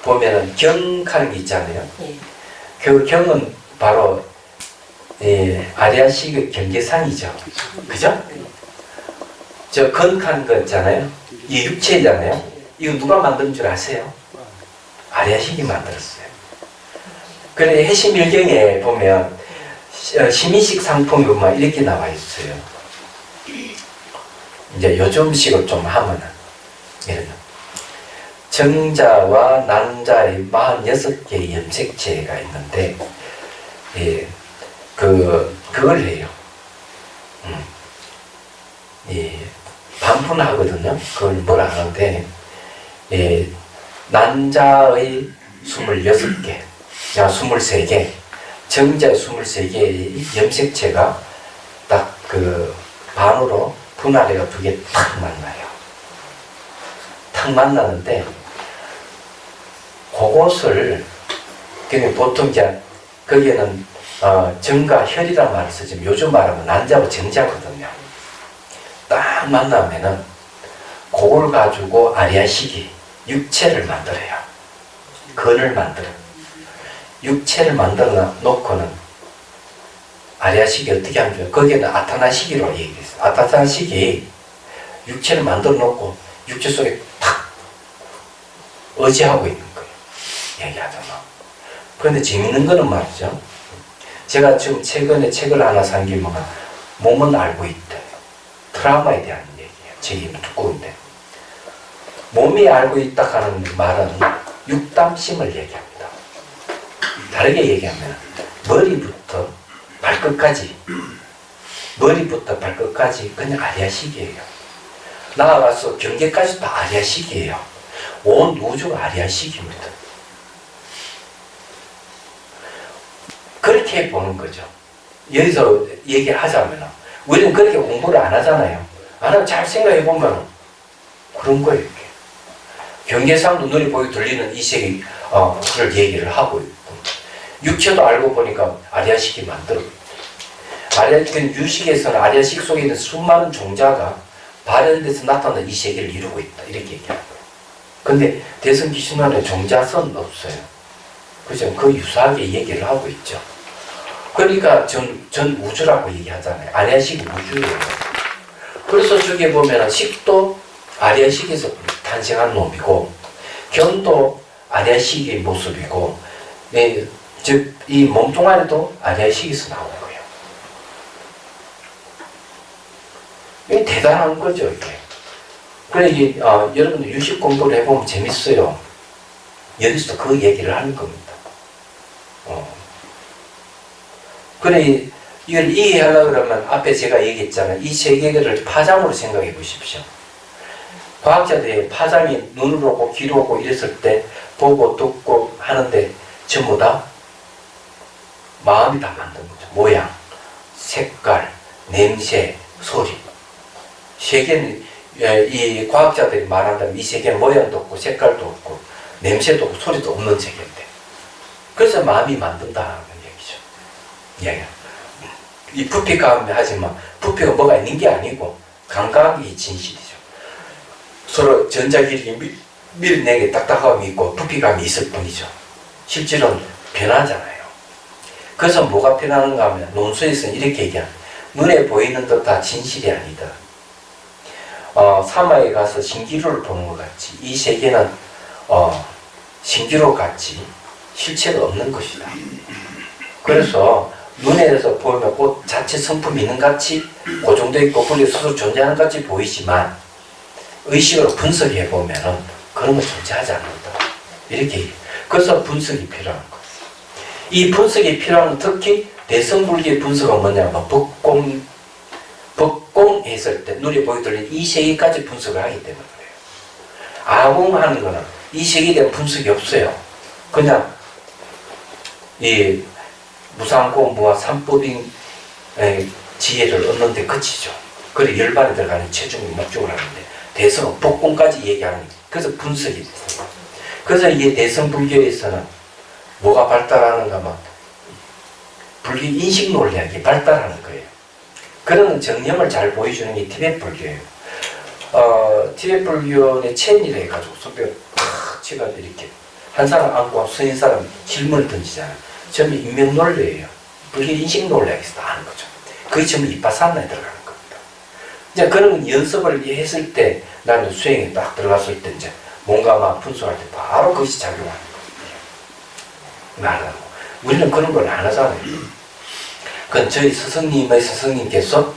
[SPEAKER 1] 보면은 경하는 게 있잖아요.
[SPEAKER 7] 예.
[SPEAKER 1] 그 경은 바로 아리아식의 경계상이죠. 그죠? 저 건한 거 있잖아요. 이 육체잖아요. 이거 누가 만든 줄 아세요? 아리아식이 만들었어요. 그래 해심일경에 보면 시민식 상품이 막 이렇게 나와 있어요. 이제 요즘식으로 좀 하면은 이런 정자와 난자의 46개의 염색체가 있는데 그걸 해요. 반분하거든요. 그걸 뭐라 하는데 난자의 26개, 23개, 정자의 23개의 염색체가 딱 그 반으로 분할해가 두 개 탁 만나요. 탁 만나는데 그것을 그냥 보통 이제 거기에는 정과 혈이란 말을 쓰지 요즘 말하면 난자와 정자거든요. 딱 만나면은 그걸 가지고 아리아식이 육체를 만들어요. 건을 만들어요. 육체를 만들어 놓고는 아리아식이 어떻게 하면 거기에는 아타나 시기로 얘기했어요. 아타나 시기 육체를 만들어 놓고 육체 속에 탁 의지하고 있는 거예요. 얘기하잖아. 그런데 재밌는 거는 말이죠. 제가 지금 최근에 책을 하나 산 게 뭐가 몸은 알고 있다. 트라우마에 대한 얘기예요. 책이 두꺼운데. 몸이 알고 있다 하는 말은 육담심을 얘기합니다. 다르게 얘기하면 머리부터 발끝까지 그냥 아리아식이에요. 나아가서 경계까지 다 아리아식이에요. 온 우주가 아리아식입니다. 그렇게 보는 거죠. 여기서 얘기하자면 우리는 그렇게 공부를 안 하잖아요. 안 하고 잘 생각해 보면 그런 거예요. 이렇게. 경계상도 눈이 보이 들리는 이 세계 그걸 얘기를 하고 있고 육체도 알고 보니까 아리아식이 만들었고 아리아식은 유식에서는 아리아식 속에 있는 수많은 종자가 발현돼서 나타나는 이 세계를 이루고 있다. 이렇게 얘기하는 거예요. 근데 대성기신론에 종자선 없어요. 그죠? 그 유사하게 얘기를 하고 있죠. 그러니까 전 우주라고 얘기하잖아요. 아리아식이 우주예요. 그래서 저기 보면 식도 아리아식에서 탄생한 놈이고 견도 아리아식의 모습이고 즉 이 몸뚱아리도 아리아식에서 나온 거예요. 이게 대단한 거죠. 이게. 그래 이게 여러분들 유식 공부를 해보면 재밌어요. 여기서 그 얘기를 하는 겁니다. 그래 이걸 이해하려고 그러면 앞에 제가 얘기했잖아요. 이 세계를 파장으로 생각해 보십시오. 과학자들이 파장이 눈으로 오고 귀로 오고 이랬을 때 보고 듣고 하는데 전부 다 마음이 다 만든 거죠. 모양, 색깔, 냄새, 소리. 세계는 이 과학자들이 말한다면 이 세계는 모양도 없고 색깔도 없고 냄새도 없고 소리도 없는 세계인데 그래서 마음이 만든다는 얘기죠. 예. 이 부피감 하지만 부피가 뭐가 있는 게 아니고 감각이 진실이죠. 서로 전자기력이 밀내게 딱딱함이 있고 부피감이 있을 뿐이죠. 실제로는 변하잖아요. 그래서 뭐가 변하는가 하면 논술에서는 이렇게 얘기합니다. 눈에 보이는 것 다 진실이 아니다. 사마에 가서 신기루를 보는 것 같이 이 세계는 신기루 같이 실체가 없는 것이다. 그래서 눈에서 보면 꽃 자체 성품이 있는 같이 고정되어 있고 분리 스스로 존재하는 같이 보이지만 의식으로 분석해 보면은 그런 건 존재하지 않는다. 이렇게 그래서 분석이 필요한 거예요. 이 분석이 필요한 특히 대성불기의 분석은 뭐냐면 꽁 했을 때 눈에 보이 들리는 이 세 개까지 분석을 하기 때문에 그래요. 아궁하는 거는 이 세 개에 대한 분석이 없어요. 그냥 이 무상고 무와 삼법인 지혜를 얻는 데 그치죠. 그리고 열반에 들어가는 체중이 목적을 하는데 대성은 복궁까지 얘기하는 거예요. 그래서 분석이 됐어요. 그래서 이게 대성 불교에서는 뭐가 발달하는가 하면 불교 인식 논리학이 발달하는 거예요. 그런 정념을 잘 보여주는 게 티베트 불교예요. 티베트 불교의 체인이라 해가지고 손뼉 탁 치가 이렇게 한 사람 안고 스인 사람 질문을 던지잖아요. 전부 인명 논리예요. 불교 인식 논리학에서 다 하는 거죠. 그게 전부 이빠사나에 들어가는 겁니다. 이제 그런 연습을 했을 때 나는 수행에 딱 들어갔을 때 이제 뭔가 막 분석할 때 바로 그것이 작용하는 거예요. 말하고 우리는 그런 걸 안 하잖아요. 그건 저희 스승님의 스승님께서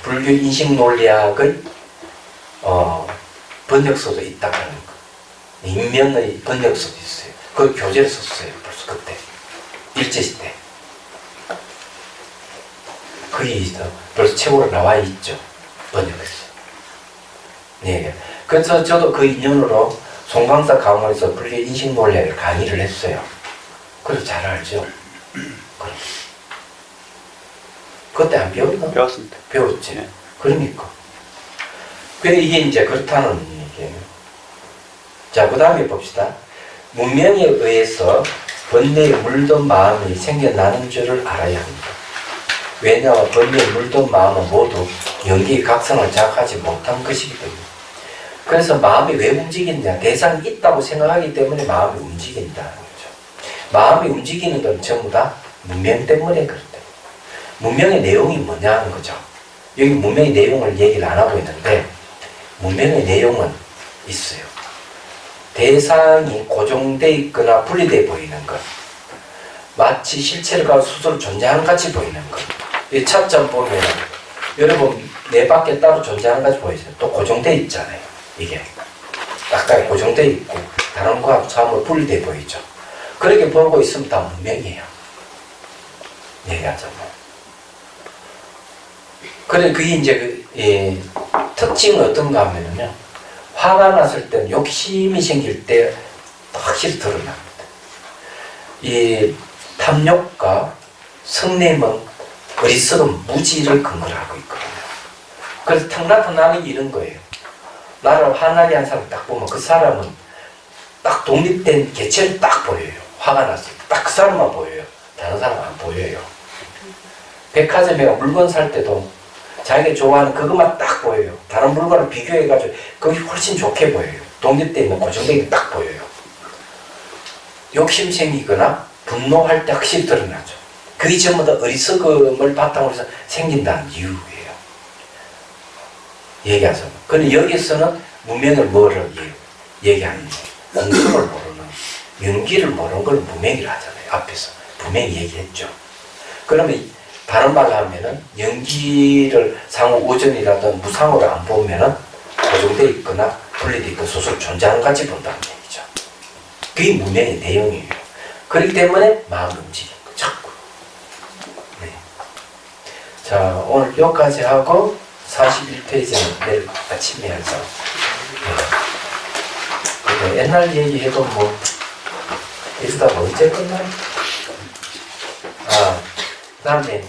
[SPEAKER 1] 불교 인식 논리학의 번역서도 있다고 하는 거. 인명의 번역서도 있어요. 그 교재를 썼어요. 벌써 그때. 일제시대. 그게 벌써 책으로 나와 있죠. 번역해서. 네. 그래서 저도 그 인연으로 송강사 강원에서 불교 인식 논리학을 강의를 했어요. 그래서 잘 알죠. 그때 안 배웠나?
[SPEAKER 5] 배웠습니다.
[SPEAKER 1] 배웠지.
[SPEAKER 5] 네.
[SPEAKER 1] 그러니까. 근데 이게 이제 그렇다는 얘기예요. 자, 그 다음에 봅시다. 문명에 의해서 번뇌에 물든 마음이 생겨나는 줄을 알아야 합니다. 왜냐하면 번뇌에 물든 마음은 모두 연기의 각성을 자각하지 못한 것이기 때문에. 그래서 마음이 왜 움직이느냐? 대상이 있다고 생각하기 때문에 마음이 움직인다는 거죠. 마음이 움직이는 건 전부 다 문명 때문에 그렇다. 문명의 내용이 뭐냐 하는 거죠. 여기 문명의 내용을 얘기를 안 하고 있는데 문명의 내용은 있어요. 대상이 고정되어 있거나 분리되어 보이는 것, 마치 실체가 스스로 존재하는 같이 보이는 것. 이 차점 보면 여러분 내 밖에 따로 존재하는 같이 보이죠. 또 고정되어 있잖아요. 이게 약간 고정되어 있고 다른 거하고 참으로 분리되어 보이죠. 그렇게 보고 있으면 다 문명이에요. 얘기하자면. 그래, 그게 이제 특징은 어떤가 하면요. 화가 났을 때는 욕심이 생길 때 확실히 드러납니다. 이 탐욕과 성냄은 어리석은 무지를 근거로 하고 있거든요. 그래서 탁 나타나는 게 이런 거예요. 나를 화나게 한 사람 딱 보면 그 사람은 딱 독립된 개체를 딱 보여요. 화가 났을 때 딱 그 사람만 보여요. 다른 사람은 안 보여요. 백화점에 물건 살 때도 자기가 좋아하는 그것만 딱 보여요. 다른 물건을 비교해가지고 그게 훨씬 좋게 보여요. 독립되어 있는 고정되게 딱 보여요. 욕심 생기거나 분노할 때 확실히 드러나죠. 그게 전부 다 어리석음을 바탕으로 해서 생긴다는 이유예요. 얘기하자면. 그런데 여기서는 무명을 뭐를 얘기하는 거예요. 공성을 모르는, 연기를 모르는 걸 무명이라 하잖아요. 앞에서 분명히 얘기했죠. 그러면 다른 말로 하면은 연기를 상호 오전이라든 무상으로 안 보면은 고정되어 있거나 분리되어 있고 스스로 존재하는 같이 본다는 얘기죠. 그게 무명의 내용이에요. 그렇기 때문에 마음이 움직이는 거 자꾸. 네. 자, 오늘 여기까지 하고 41페이지는 내일 아침에 해서. 네. 옛날 얘기해도 뭐 이러다가 언제 끝나요? 그 다음에